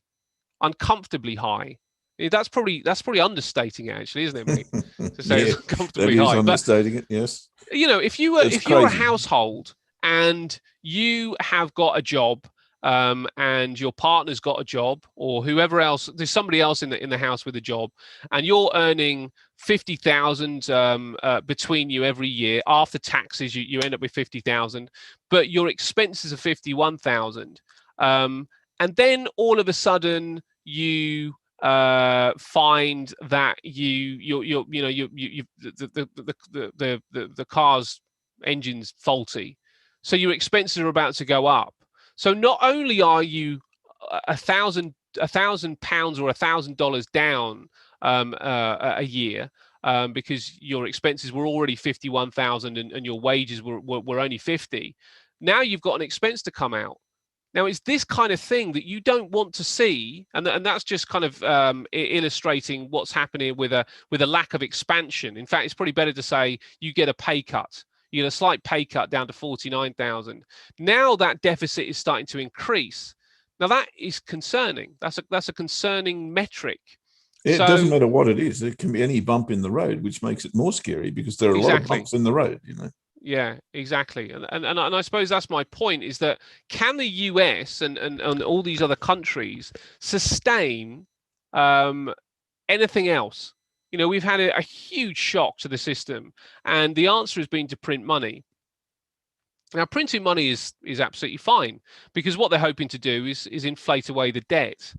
high. That's probably understating it, actually, isn't it, mate? To say it's uncomfortably high. Understating it, yes. If you're a household and you have got a job and your partner's got a job, or whoever else, there's somebody else in the house with a job, and you're earning 50,000 between you every year after taxes, you end up with 50,000, but your expenses are 51,000, and then all of a sudden you find that the car's engine's faulty, so your expenses are about to go up. So not only are you £1,000 or $1,000 down a year, because your expenses were already 51,000 and your wages were only 50. Now you've got an expense to come out. Now it's this kind of thing that you don't want to see, and that's just kind of illustrating what's happening with a lack of expansion. In fact, it's probably better to say you get a pay cut. You get a slight pay cut down to 49,000. Now that deficit is starting to increase. Now that is concerning. That's a concerning metric. It doesn't matter what it is. There can be any bump in the road, which makes it more scary because there are a lot of bumps in the road, you know. Yeah, exactly. And I suppose that's my point, is that can the US and all these other countries sustain anything else? You know, we've had a huge shock to the system, and the answer has been to print money. Now, printing money is absolutely fine, because what they're hoping to do is inflate away the debt.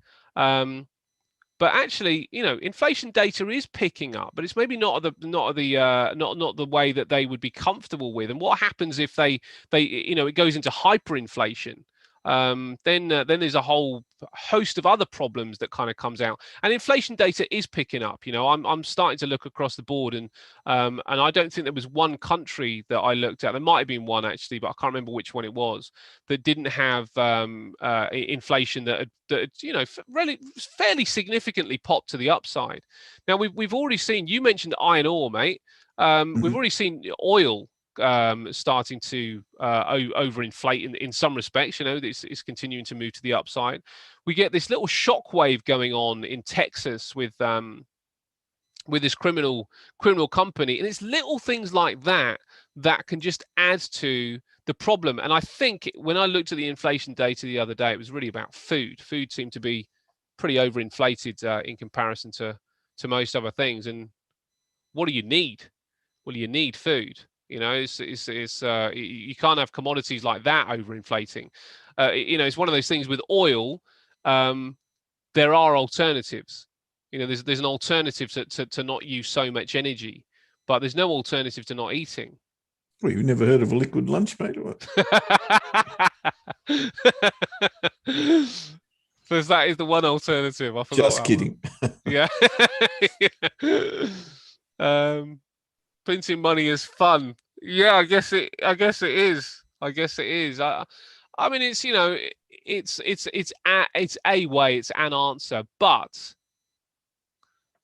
But actually, you know, inflation data is picking up, but it's maybe not the way that they would be comfortable with. And what happens if they it goes into hyperinflation? Then there's a whole host of other problems that kind of comes out. And inflation data is picking up. You know, I'm starting to look across the board, and I don't think there was one country that I looked at. There might have been one actually, but I can't remember which one it was, that didn't have inflation that you know, really fairly significantly popped to the upside. Now we've already seen. You mentioned iron ore, mate. We've already seen oil starting to overinflate in some respects. You know, it's continuing to move to the upside. We get this little shockwave going on in Texas with this criminal company, and it's little things like that that can just add to the problem. And I think when I looked at the inflation data the other day, it was really about food. Food seemed to be pretty overinflated in comparison to most other things. And what do you need? Well, you need food. You know, you can't have commodities like that overinflating. You know, it's one of those things with oil. There are alternatives. You know, there's an alternative to not use so much energy, but there's no alternative to not eating. Well, you've never heard of a liquid lunch, mate, or what? Because that is the one alternative. I forgot. Just kidding. Yeah. Printing money is fun. Yeah, I guess it is. I mean, it's, you know, it's a way, it's an answer, but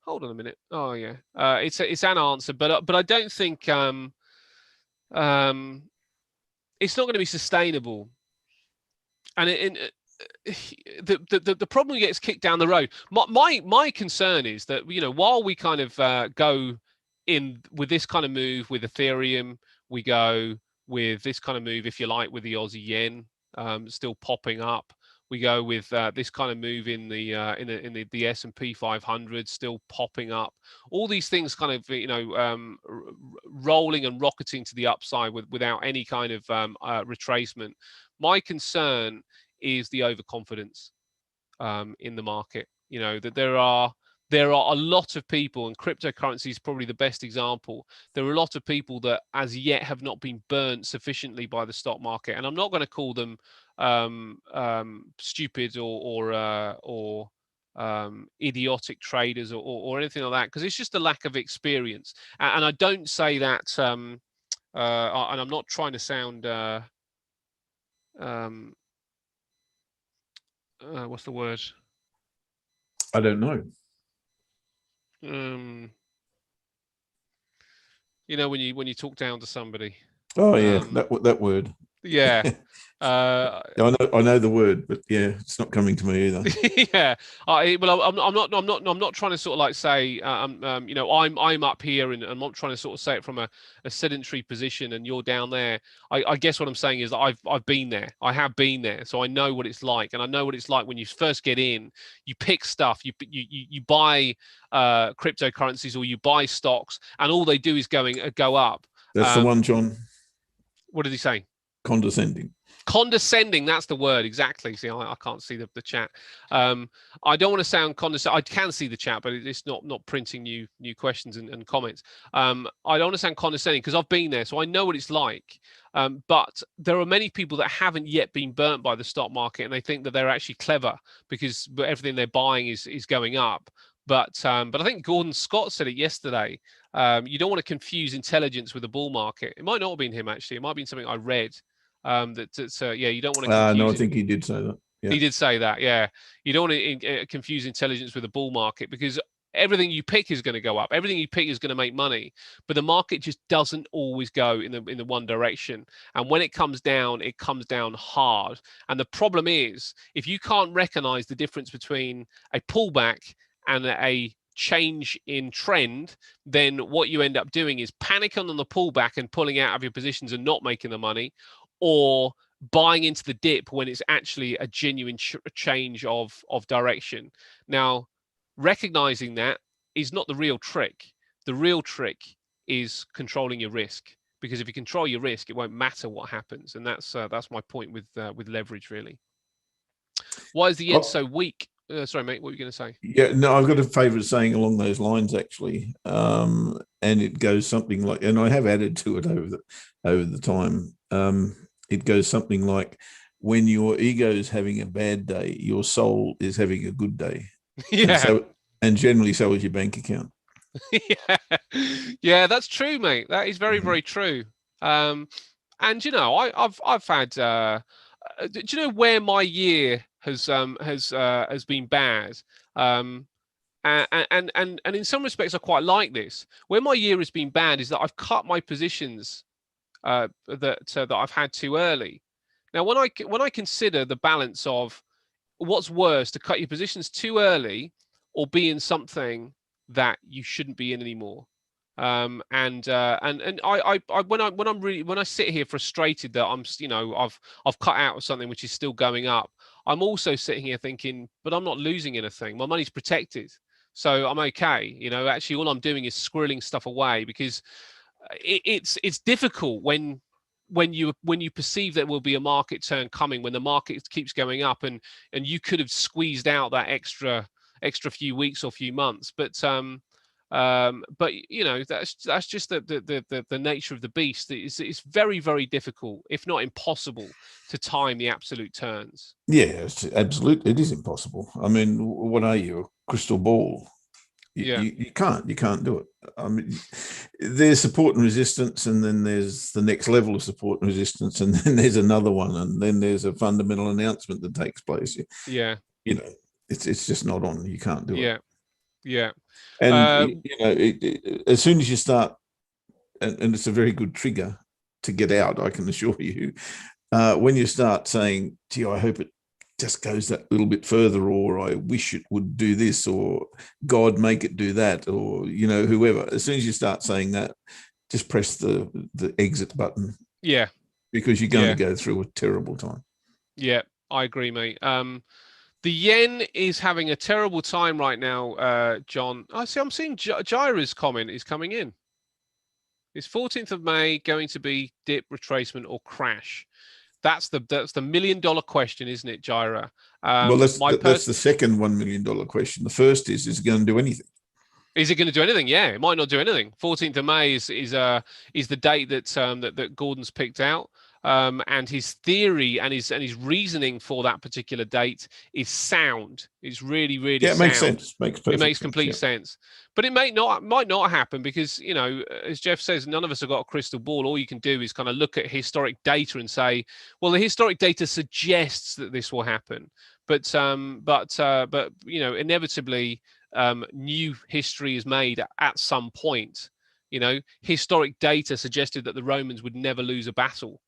hold on a minute. Oh yeah, it's an answer, but I don't think it's not going to be sustainable. And the problem gets kicked down the road. My concern is that, you know, while we kind of go in with this kind of move with Ethereum, we go with this kind of move, if you like, with the Aussie Yen still popping up. We go with this kind of move in the S&P 500 still popping up. All these things kind of, you know, rolling and rocketing to the upside without any kind of retracement. My concern is the overconfidence in the market. You know, that there are a lot of people, and cryptocurrency is probably the best example. There are a lot of people that as yet have not been burnt sufficiently by the stock market, and I'm not going to call them stupid or idiotic traders or anything like that, because it's just a lack of experience. And I don't say that, and I'm not trying to sound what's the word? I don't know. You know, when you talk down to somebody. Oh yeah, that word. Yeah. Uh, I know the word, but yeah, it's not coming to me either. yeah. Well, I'm not trying to sort of like say, you know, I'm up here, and I'm not trying to sort of say it from a sedentary position, and you're down there. I guess what I'm saying is that I've been there. I have been there, so I know what it's like, and I know what it's like when you first get in. You pick stuff, you buy cryptocurrencies, or you buy stocks, and all they do is go up. That's the one, John. What did he say? Condescending. Condescending, that's the word, exactly. See, I can't see the chat. I don't want to sound condescending. I can see the chat, but it's not printing new questions and comments. I don't want to sound condescending because I've been there, so I know what it's like. But there are many people that haven't yet been burnt by the stock market, and they think that they're actually clever because everything they're buying is going up. But I think Gordon Scott said it yesterday. You don't want to confuse intelligence with the bull market. It might not have been him, actually. It might have been something I read. Yeah, you don't want to confuse. No, I think he did say that. Yeah. He did say that. Yeah, you don't want to confuse intelligence with the bull market, because everything you pick is going to go up. Everything you pick is going to make money, but the market just doesn't always go in the one direction. And when it comes down hard. And the problem is, if you can't recognize the difference between a pullback and a change in trend, then what you end up doing is panicking on the pullback and pulling out of your positions and not making the money, or buying into the dip when it's actually a genuine change of direction. Now, recognizing that is not the real trick. The real trick is controlling your risk, because if you control your risk, it won't matter what happens. And that's my point with leverage, really. Why is the yen so weak? Sorry, mate, what were you going to say? Yeah, no, I've got a favourite saying along those lines, actually, and it goes something like, and I have added to it over the time. It goes something like, when your ego is having a bad day, your soul is having a good day. Yeah. And generally so is your bank account. Yeah, that's true, mate. That is very, very true. And you know, I've had. Do you know where my year has been bad? And in some respects, I quite like this. Where my year has been bad is that I've cut my positions that I've had too early. Now, when I consider the balance of what's worse, to cut your positions too early or be in something that you shouldn't be in anymore. And I when I sit here frustrated that I've cut out of something which is still going up, I'm also sitting here thinking, but I'm not losing anything. My money's protected, so I'm okay. You know, actually, all I'm doing is squirreling stuff away, because it's difficult when you perceive there will be a market turn coming, when the market keeps going up, and you could have squeezed out that extra few weeks or few months, but you know, that's just the nature of the beast. It's very, very difficult, if not impossible, to time the absolute turns. Yeah, absolutely, it is impossible. I mean, what are you, a crystal ball? You can't do it. I mean, there's support and resistance, and then there's the next level of support and resistance, and then there's another one, and then there's a fundamental announcement that takes place. Yeah, you know, it's just not on. You can't do it. Yeah. And you know, as soon as you start, and it's a very good trigger to get out, I can assure you. When you start saying, "Gee, I hope it just goes that little bit further," or "I wish it would do this," or "God make it do that," or you know, whoever. As soon as you start saying that, just press the exit button. Yeah. Because you're going to go through a terrible time. Yeah, I agree, mate. The yen is having a terrible time right now, John. I'm seeing Jaira's comment is coming in. Is 14th of May going to be dip, retracement, or crash? That's the $1 million question, isn't it, Jaira? Well, that's the second $1 million question. The first is it going to do anything? Is it going to do anything? Yeah, it might not do anything. 14th of May is the date that Gordon's picked out. And his theory and his reasoning for that particular date is sound. It's really, really sound. Makes sense. It makes complete sense. But it might not happen, because, you know, as Jeff says, none of us have got a crystal ball. All you can do is kind of look at historic data and say, well, the historic data suggests that this will happen. But you know, inevitably, new history is made at some point. You know, historic data suggested that the Romans would never lose a battle.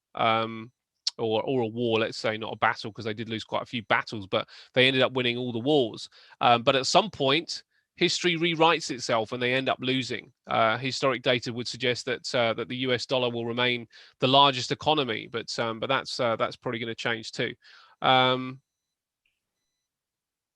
or a war, let's say, not a battle, because they did lose quite a few battles, but they ended up winning all the wars. But at some point, history rewrites itself and they end up losing. Historic data would suggest that that the US dollar will remain the largest economy, but that's probably going to change too.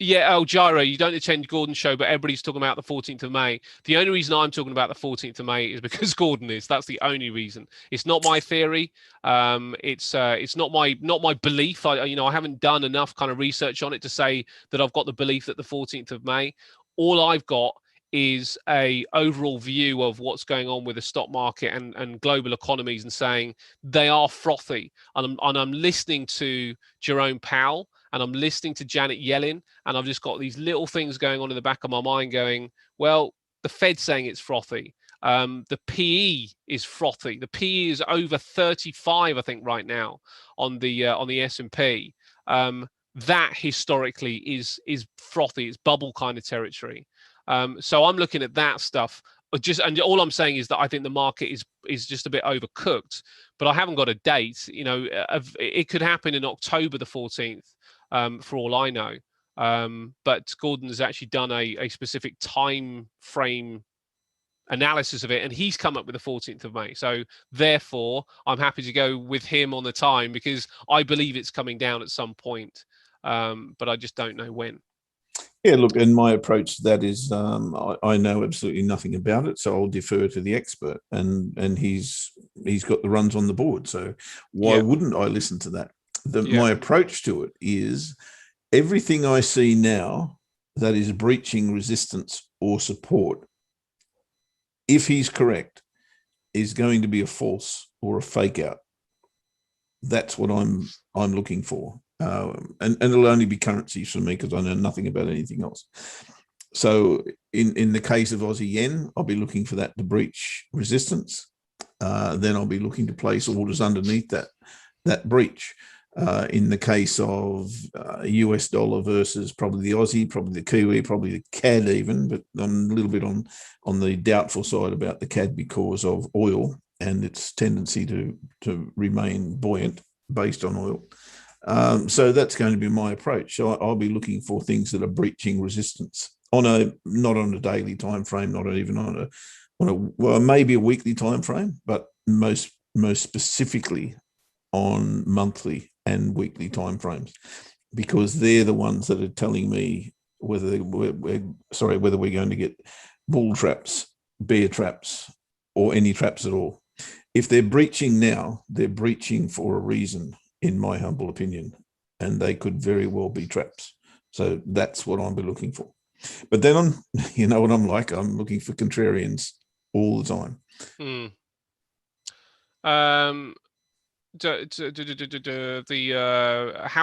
Yeah, oh, Gyro, you don't attend Gordon's show, but everybody's talking about the 14th of May. The only reason I'm talking about the 14th of May is because Gordon is. That's the only reason. It's not my theory. It's not my belief. I haven't done enough kind of research on it to say that I've got the belief that the 14th of May. All I've got is a overall view of what's going on with the stock market and global economies, and saying they are frothy. And I'm listening to Jerome Powell, and I'm listening to Janet Yellen, and I've just got these little things going on in the back of my mind going, well, the Fed's saying it's frothy. The PE is frothy. The PE is over 35, I think, right now on the S&P. That historically is frothy. It's bubble kind of territory. So I'm looking at that stuff. And all I'm saying is that I think the market is just a bit overcooked, but I haven't got a date. It could happen in October the 14th. For all I know. But Gordon has actually done a specific time frame analysis of it, and he's come up with the 14th of May. So therefore, I'm happy to go with him on the time, because I believe it's coming down at some point, but I just don't know when. Yeah, look, and my approach to that is I know absolutely nothing about it, so I'll defer to the expert, and he's got the runs on the board. So why wouldn't I listen to that? My approach to it is everything I see now that is breaching resistance or support, if he's correct, is going to be a false or a fake out. That's what I'm looking for. And it'll only be currencies for me, because I know nothing about anything else. So in the case of Aussie Yen, I'll be looking for that to breach resistance. Then I'll be looking to place orders underneath that breach. In the case of US dollar versus probably the Aussie, probably the Kiwi, probably the CAD even, but I'm a little bit on the doubtful side about the CAD because of oil and its tendency to remain buoyant based on oil. So that's going to be my approach. So I'll be looking for things that are breaching resistance not on a daily time frame, not even on a maybe a weekly time frame, but most specifically on monthly and weekly timeframes, because they're the ones that are telling me whether we're going to get bull traps, bear traps, or any traps at all. If they're breaching now, they're breaching for a reason, in my humble opinion, and they could very well be traps. So that's what I'll be looking for. But then you know what I'm like, I'm looking for contrarians all the time. How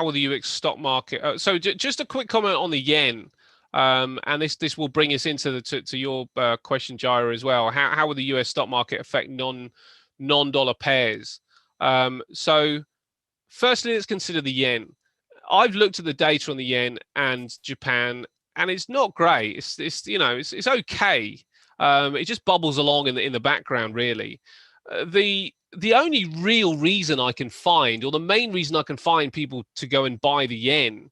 will the UX stock market? So just a quick comment on the yen, and this will bring us into to your question, Gyra, as well. How will the US stock market affect non-dollar pairs? So firstly, let's consider the yen. I've looked at the data on the yen and Japan, and it's not great. It's okay. It just bubbles along in the background, really. The only real reason I can find, or the main reason I can find people to go and buy the yen,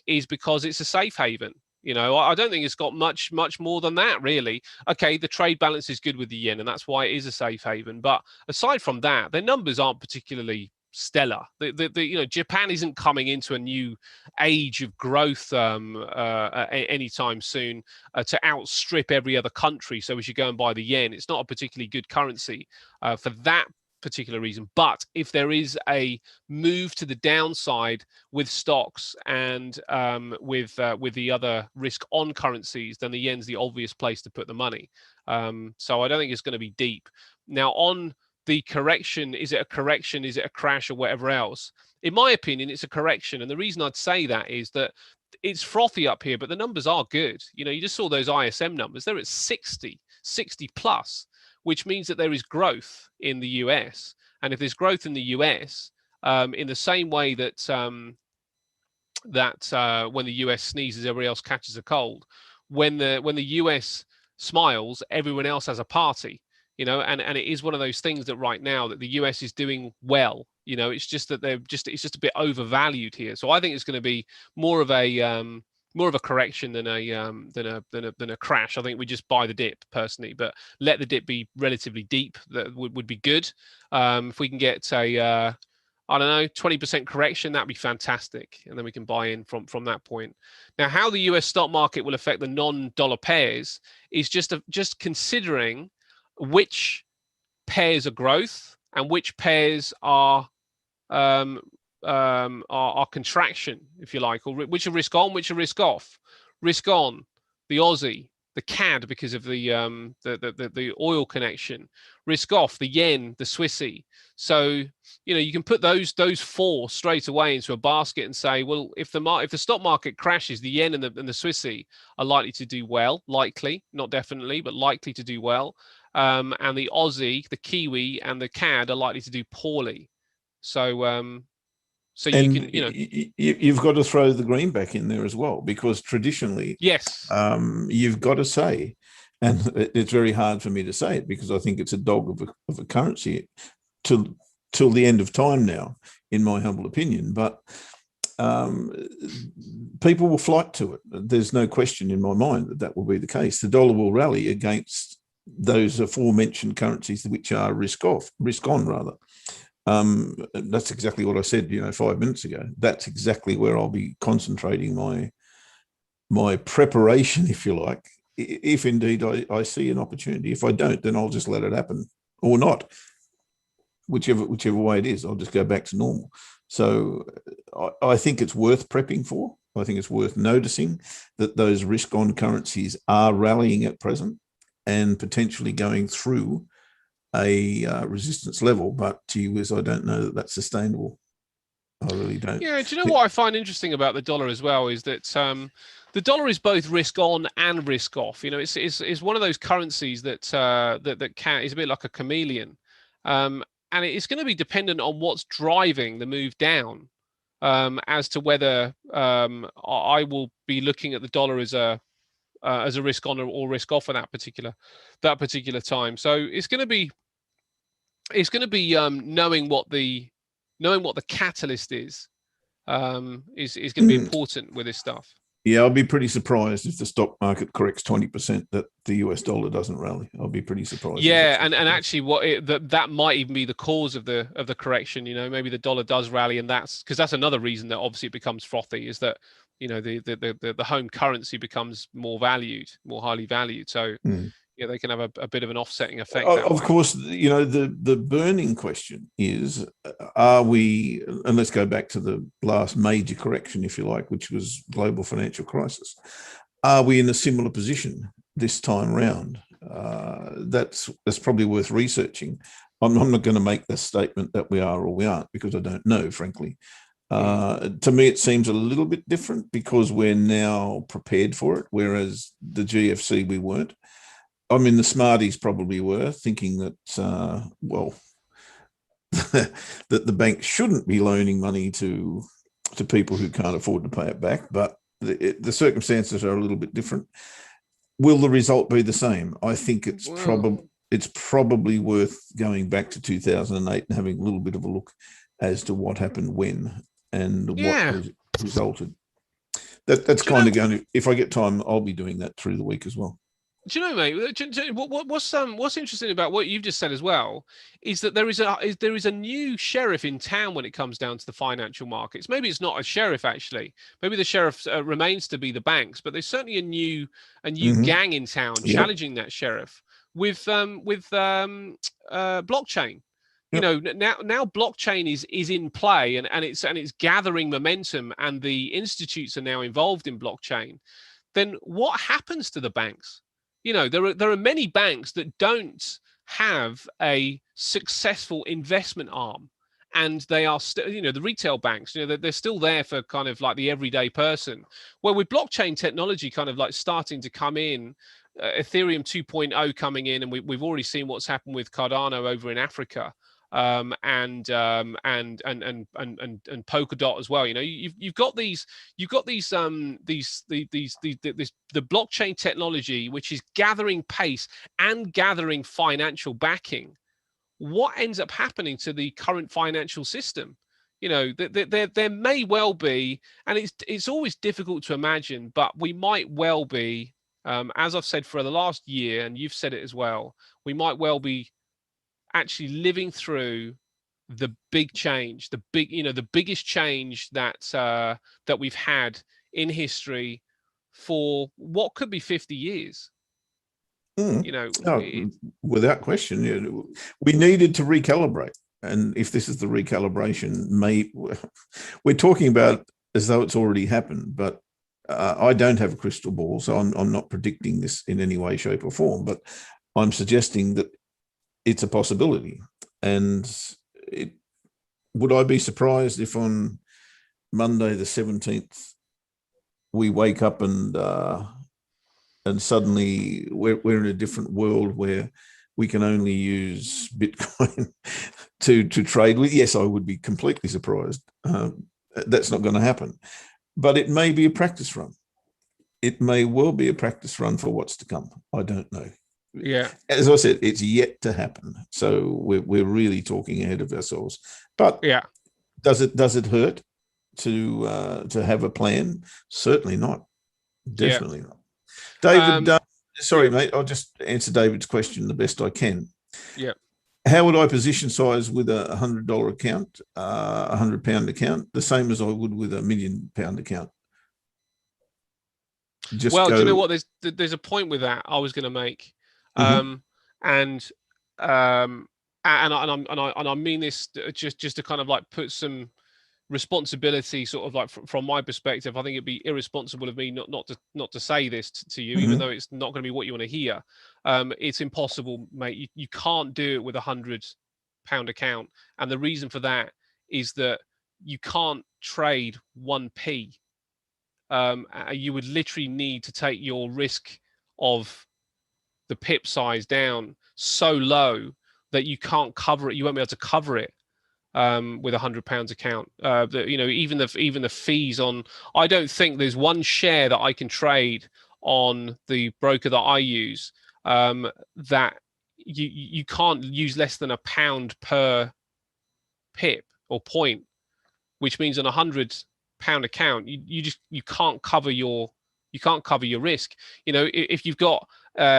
is because it's a safe haven. I don't think it's got much more than that, really. Okay, the trade balance is good with the yen, and that's why it is a safe haven. But aside from that, their numbers aren't particularly stellar. Japan isn't coming into a new age of growth anytime soon to outstrip every other country. So we should go and buy the yen. It's not a particularly good currency for that particular reason. But if there is a move to the downside with stocks and with the other risk on currencies, then the yen's the obvious place to put the money. So I don't think it's going to be deep. Now, on the correction, is it a correction? Is it a crash or whatever else? In my opinion, it's a correction. And the reason I'd say that is that it's frothy up here, but the numbers are good. You just saw those ISM numbers. They're at 60 plus, which means that there is growth in the US. And if there's growth in the US, in the same way that when the US sneezes, everybody else catches a cold. When the US smiles, everyone else has a party. and it is one of those things that right now that the US is doing well. It's just that it's just a bit overvalued here. So I think it's going to be more of a correction than a crash. I think we just buy the dip personally, but let the dip be relatively deep. That would be good. If we can get a I don't know, 20% correction, that'd be fantastic. And then we can buy in from that point. Now, how the US stock market will affect the non-dollar pairs is just considering which pairs are growth and which pairs are contraction, if you like, or which are risk on, which are risk off. Risk on, the Aussie, the CAD because of the oil connection. Risk off, the yen, the Swissy. So you can put those four straight away into a basket and say, well, if the stock market crashes, the yen and the Swissy are likely to do well, likely, not definitely, but likely to do well. And the Aussie, the Kiwi, and the CAD are likely to do poorly. So you can, you've got to throw the greenback in there as well, because traditionally, yes, you've got to say, and it's very hard for me to say it because I think it's a dog of a currency till the end of time now, in my humble opinion. But people will flight to it. There's no question in my mind that will be the case. The dollar will rally against those aforementioned currencies which are risk on rather. That's exactly what I said, 5 minutes ago. That's exactly where I'll be concentrating my preparation, if you like, if indeed I see an opportunity. If I don't, then I'll just let it happen, or not. Whichever way it is, I'll just go back to normal. So I think it's worth prepping for. I think it's worth noticing that those risk-on currencies are rallying at present and potentially going through a resistance level. But gee whiz, I don't know that that's sustainable. I really don't. Yeah, do you know what I find interesting about the dollar as well is that the dollar is both risk on and risk off. It's one of those currencies that is a bit like a chameleon. And it's going to be dependent on what's driving the move down, as to whether I will be looking at the dollar as a risk on or risk off at that particular time. So it's going to be knowing what the catalyst is going to be important with this stuff. Yeah, I'll be pretty surprised if the stock market corrects 20% that the US dollar doesn't rally. I'll be pretty surprised. Yeah, and actually, that might even be the cause of the correction. Maybe the dollar does rally, and that's because that's another reason that obviously it becomes frothy, is that the home currency becomes more highly valued. So they can have a bit of an offsetting effect. Of course, the burning question is, are we, and let's go back to the last major correction, if you like, which was global financial crisis. Are we in a similar position this time round? That's probably worth researching. I'm not going to make the statement that we are or we aren't, because I don't know, frankly. To me, it seems a little bit different because we're now prepared for it, whereas the GFC we weren't. I mean, the smarties probably were thinking that, that the bank shouldn't be loaning money to people who can't afford to pay it back, but the circumstances are a little bit different. Will the result be the same? I think it's probably worth going back to 2008 and having a little bit of a look as to what happened when and what resulted. That's kind of going to, if I get time, I'll be doing that through the week as well. Do you know, mate? What's interesting about what you've just said as well is that there is a new sheriff in town when it comes down to the financial markets. Maybe it's not a sheriff actually. Maybe the sheriff remains to be the banks, but there's certainly a new gang in town challenging that sheriff with blockchain. Now blockchain is in play and it's gathering momentum, and the institutes are now involved in blockchain. Then what happens to the banks? There are many banks that don't have a successful investment arm, and they are still, the retail banks, they're still there for kind of like the everyday person. Well, with blockchain technology kind of like starting to come in, Ethereum 2.0 coming in, and we've already seen what's happened with Cardano over in Africa. and Polkadot as well. You know, you've got these the blockchain technology which is gathering pace and gathering financial backing. What ends up happening to the current financial system? You know, there may well be, and it's always difficult to imagine, but we might well be, as I've said for the last year, and you've said it as well, we might well be actually living through the big change, the biggest change that we've had in history for what could be 50 years. You know, without question, we needed to recalibrate. And if this is the recalibration, we're talking about as though it's already happened, but I don't have a crystal ball, so I'm not predicting this in any way, shape, or form. But I'm suggesting that it's a possibility. And would I be surprised if on Monday the 17th we wake up and suddenly we're in a different world where we can only use Bitcoin to trade with? Yes, I would be completely surprised. That's not going to happen. But it may be a practice run. It may well be a practice run for what's to come. I don't know. Yeah. As I said, it's yet to happen. So we're really talking ahead of ourselves. But yeah, does it hurt to have a plan? Certainly not. Definitely not. David, sorry, mate. I'll just answer David's question the best I can. Yeah. How would I position size with a $100 account, £100 account? The same as I would with a £1 million account. Do you know what? There's a point with that I was going to make, and I mean this just to kind of like put some responsibility, sort of like from my perspective. I think it'd be irresponsible of me not to say this to you, even though it's not going to be what you want to hear. It's impossible, mate. You can't do it with £100 account, and the reason for that is that you can't trade 1p. You would literally need to take your risk of the pip size down so low that you can't cover it. You won't be able to cover it with £100 account. Even the fees on. I don't think there's one share that I can trade on the broker that I use that you can't use less than £1 per pip or point, which means on £100 account you can't cover your risk. You know, if you've got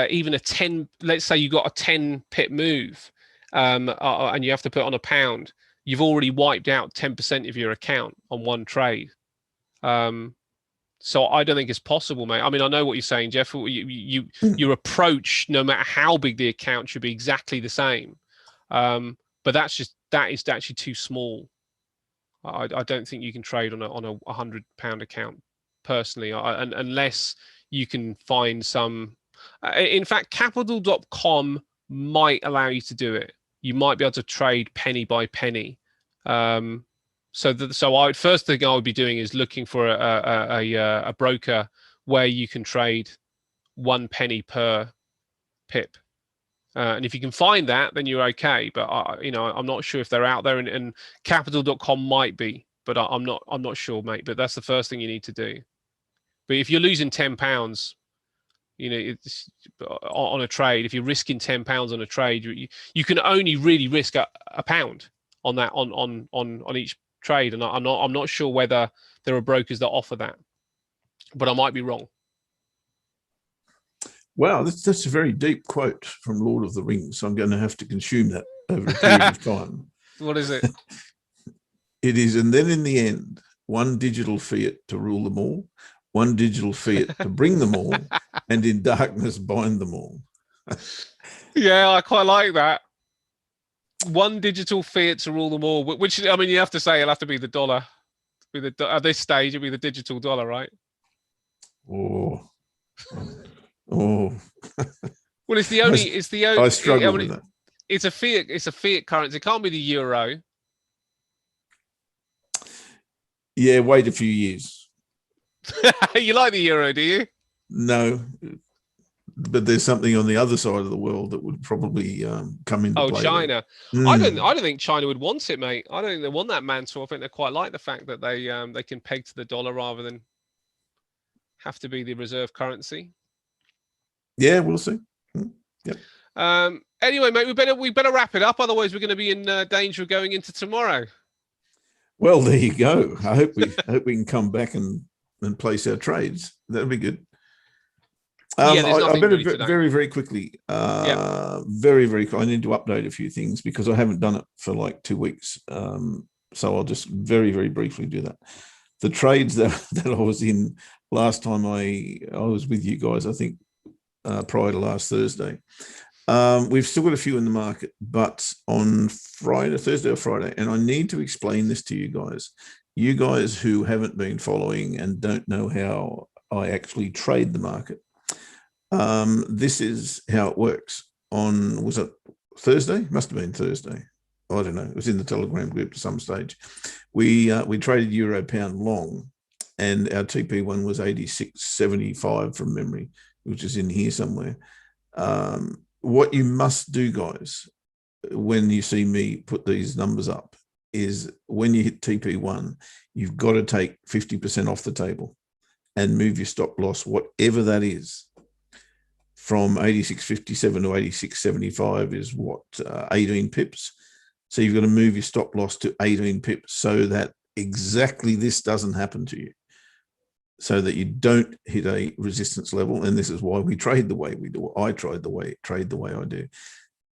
even a 10, let's say you got a 10 pip move and you have to put on £1, you've already wiped out 10% of your account on one trade. So I don't think it's possible, mate. I mean, I know what you're saying, Jeff. Your approach, no matter how big the account, should be exactly the same, but that is actually too small. I don't think you can trade on a £100 account personally, unless you can find some. In fact, Capital.com might allow you to do it. You might be able to trade penny by penny. So first thing I would be doing is looking for a broker where you can trade 1 penny per pip. And if you can find that, then you're okay. But I'm not sure if they're out there, and Capital.com might be, but I'm not sure, mate. But that's the first thing you need to do. But if you're losing £10, it's on a trade. If you're risking £10 on a trade, you can only really risk a pound on that on each trade. And I'm not sure whether there are brokers that offer that, but I might be wrong. Wow, that's a very deep quote from Lord of the Rings. I'm going to have to consume that over a period of time. What is it? It is, and then in the end, one digital fiat to rule them all, one digital fiat to bring them all, and in darkness bind them all. Yeah, I quite like that. One digital fiat to rule them all, which, I mean, you have to say it'll have to be the dollar. At this stage, it'll be the digital dollar, right? Oh. Well, it's the only. I struggle with that. It's a fiat currency. It can't be the euro. Yeah, wait a few years. You like the euro, do you? No, but there's something on the other side of the world that would probably come into play. China. I don't think China would want it, mate. I don't think they want that mantle. I think they quite like the fact that they can peg to the dollar rather than have to be the reserve currency. Yeah, we'll see. Yep. Anyway, mate, we better wrap it up. Otherwise, we're going to be in danger of going into tomorrow. Well, there you go. I hope we can come back and place our trades. That'll be good. Yeah, there's nothing I better really very, very quickly. Very, very. I need to update a few things because I haven't done it for like 2 weeks. So I'll just very, very briefly do that. The trades that I was in last time I was with you guys, I think prior to last Thursday. We've still got a few in the market, but on Thursday or Friday, and I need to explain this to you guys who haven't been following and don't know how I actually trade the market. This is how it works. Was it Thursday? Must have been Thursday. I don't know. It was in the Telegram group at some stage. We traded Euro Pound long, and our TP1 was 86.75 from memory, which is in here somewhere. What you must do, guys, when you see me put these numbers up, is when you hit TP1, you've got to take 50% off the table and move your stop loss, whatever that is. From 86.57 to 86.75 is what, 18 pips. So you've got to move your stop loss to 18 pips so that exactly this doesn't happen to you, so that you don't hit a resistance level. And this is why we trade the way we do. I trade the way I do.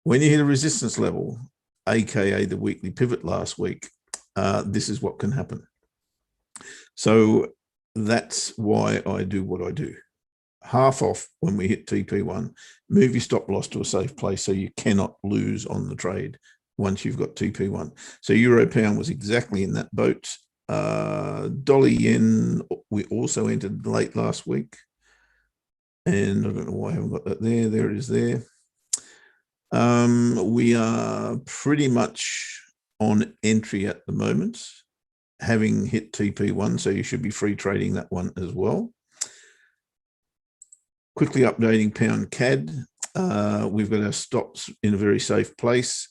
When you hit a resistance level, aka the weekly pivot last week, this is what can happen. So that's why I do what I do. Half off when we hit TP1, move your stop loss to a safe place so you cannot lose on the trade once you've got TP1. So Euro Pound was exactly in that boat. Dollar Yen, we also entered late last week. And I don't know why I haven't got that there. There it is there. We are pretty much on entry at the moment, having hit TP1, so you should be free trading that one as well. Quickly updating Pound Cad. We've got our stops in a very safe place.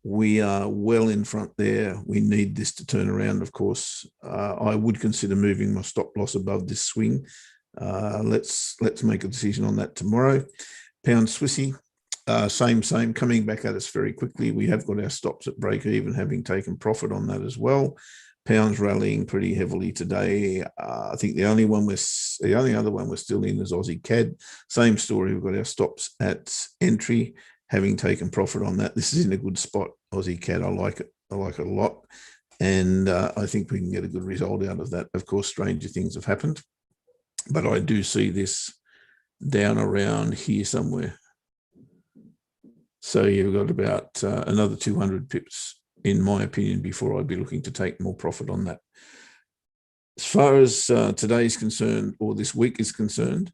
We are well in front there. We need this to turn around, of course. I would consider moving my stop loss above this swing. Let's make a decision on that tomorrow. Pound Swissy, same, coming back at us very quickly. We have got our stops at break even, having taken profit on that as well. Pound's rallying pretty heavily today. I think the only other one we're still in is Aussie Cad. Same story. We've got our stops at entry, having taken profit on that. This is in a good spot. Aussie Cad, I like it. I like it a lot, and I think we can get a good result out of that. Of course, stranger things have happened, but I do see this down around here somewhere. So you've got about another 200 pips, in my opinion, before I'd be looking to take more profit on that. As far as today's concerned, or this week is concerned,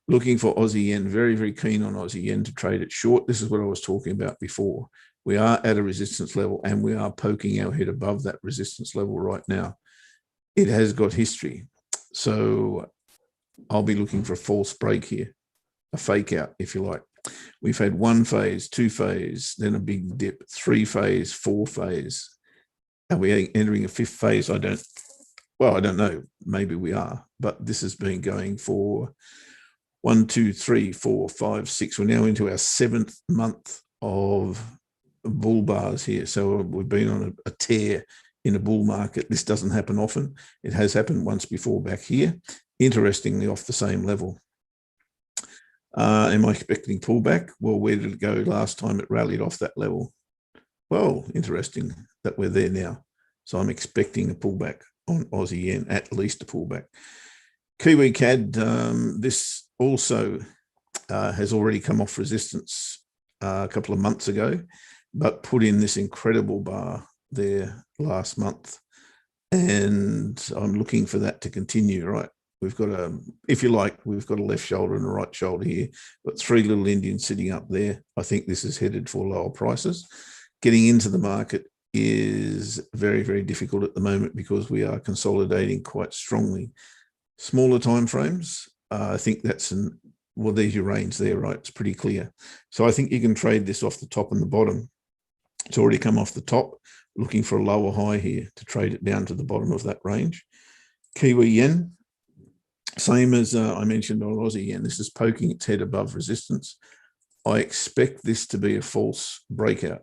looking for Aussie Yen, very, very keen on Aussie Yen to trade it short. This is what I was talking about before. We are at a resistance level, and we are poking our head above that resistance level right now. It has got history. So I'll be looking for a false break here, a fake out, if you like. We've had 1 phase, 2 phase, then a big dip, 3 phase, 4 phase. Are we entering a 5th phase? I don't know. Maybe we are, but this has been going for 1, 2, 3, 4, 5, 6. We're now into our 7th month of bull bars here. So we've been on a tear in a bull market. This doesn't happen often. It has happened once before back here, interestingly off the same level. Am I expecting pullback? Well, where did it go last time it rallied off that level? Well, interesting that we're there now. So I'm expecting a pullback on Aussie Yen, at least a pullback. Kiwi CAD, this also has already come off resistance a couple of months ago, but put in this incredible bar there last month. And I'm looking for that to continue, right? We've got if you like, we've got a left shoulder and a right shoulder here. Got 3 little Indians sitting up there. I think this is headed for lower prices. Getting into the market is very, very difficult at the moment because we are consolidating quite strongly. Smaller time frames, I think that's an well, there's your range there, right? It's pretty clear. So I think you can trade this off the top and the bottom. It's already come off the top, looking for a lower high here to trade it down to the bottom of that range. Kiwi yen, same as I mentioned on Aussie yen. This is poking its head above resistance. I expect this to be a false breakout.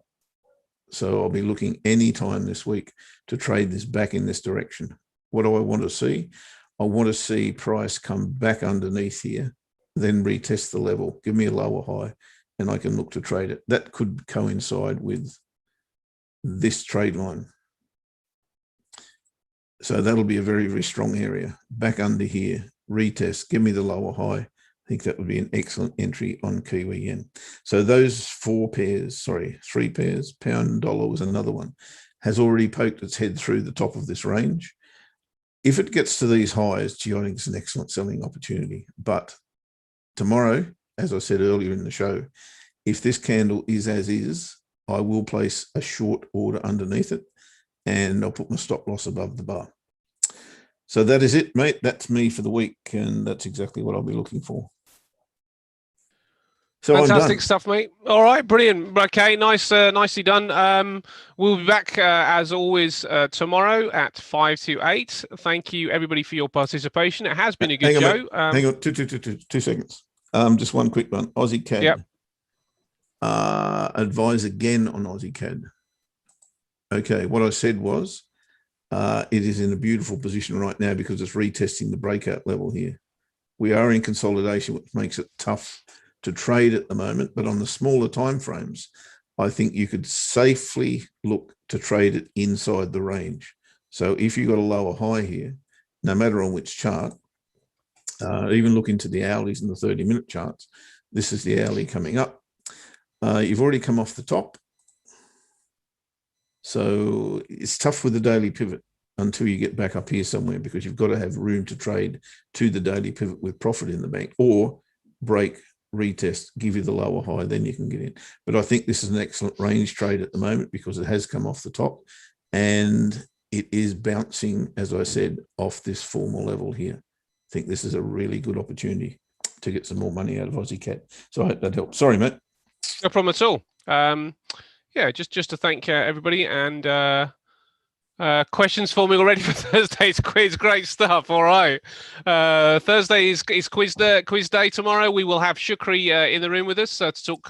So I'll be looking anytime this week to trade this back in this direction. What do I want to see? I want to see price come back underneath here, then retest the level, give me a lower high, and I can look to trade it. That could coincide with this trade line. So that'll be a very, very strong area. Back under here, retest, give me the lower high. I think that would be an excellent entry on Kiwi yen. So those three pairs, pound and dollar was another one, has already poked its head through the top of this range. If it gets to these highs, gee, I think it's an excellent selling opportunity. But tomorrow, as I said earlier in the show, if this candle is as is, I will place a short order underneath it and I'll put my stop loss above the bar. So that is it, mate. That's me for the week, and that's exactly what I'll be looking for. So fantastic stuff, mate. All right, brilliant. Okay, nicely done. We'll be back as always tomorrow at 5 to 8. Thank you, everybody, for your participation. It has been a good show. Hang on, two seconds. Just one quick one. Aussie CAD. Yep. Advise again on Aussie CAD. Okay, what I said was it is in a beautiful position right now because it's retesting the breakout level here. We are in consolidation, which makes it tough to trade at the moment, but on the smaller time frames, I think you could safely look to trade it inside the range. So if you got a lower high here, no matter on which chart, even look into the hourlies and the 30-minute charts, this is the hourly coming up. You've already come off the top. So it's tough with the daily pivot until you get back up here somewhere, because you've got to have room to trade to the daily pivot with profit in the bank, or break, retest, give you the lower high, then you can get in. But I think this is an excellent range trade at the moment because it has come off the top and it is bouncing, as I said, off this formal level here. I think this is a really good opportunity to get some more money out of Aussie CAD. So I hope that helps. Sorry, mate. No problem at all. Yeah, just to thank everybody, and questions for me already for Thursday's quiz. Great stuff. All right. Thursday is quiz day tomorrow. We will have Shukri in the room with us to talk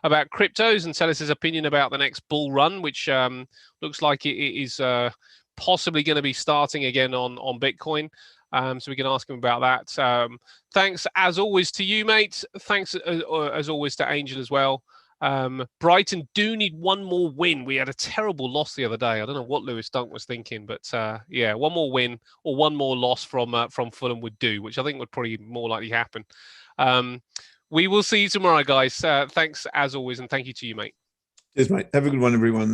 about cryptos and tell us his opinion about the next bull run, which looks like it is possibly going to be starting again on Bitcoin. So we can ask him about that. Thanks as always to you, mate. Thanks as always to Angel as well. Brighton do need one more win. We had a terrible loss the other day. I don't know what Lewis Dunk was thinking, but yeah, one more win or one more loss from Fulham would do, which I think would probably more likely happen. We will see you tomorrow, guys. Thanks as always, and thank you to you, mate. Cheers, mate. Have a good one, everyone.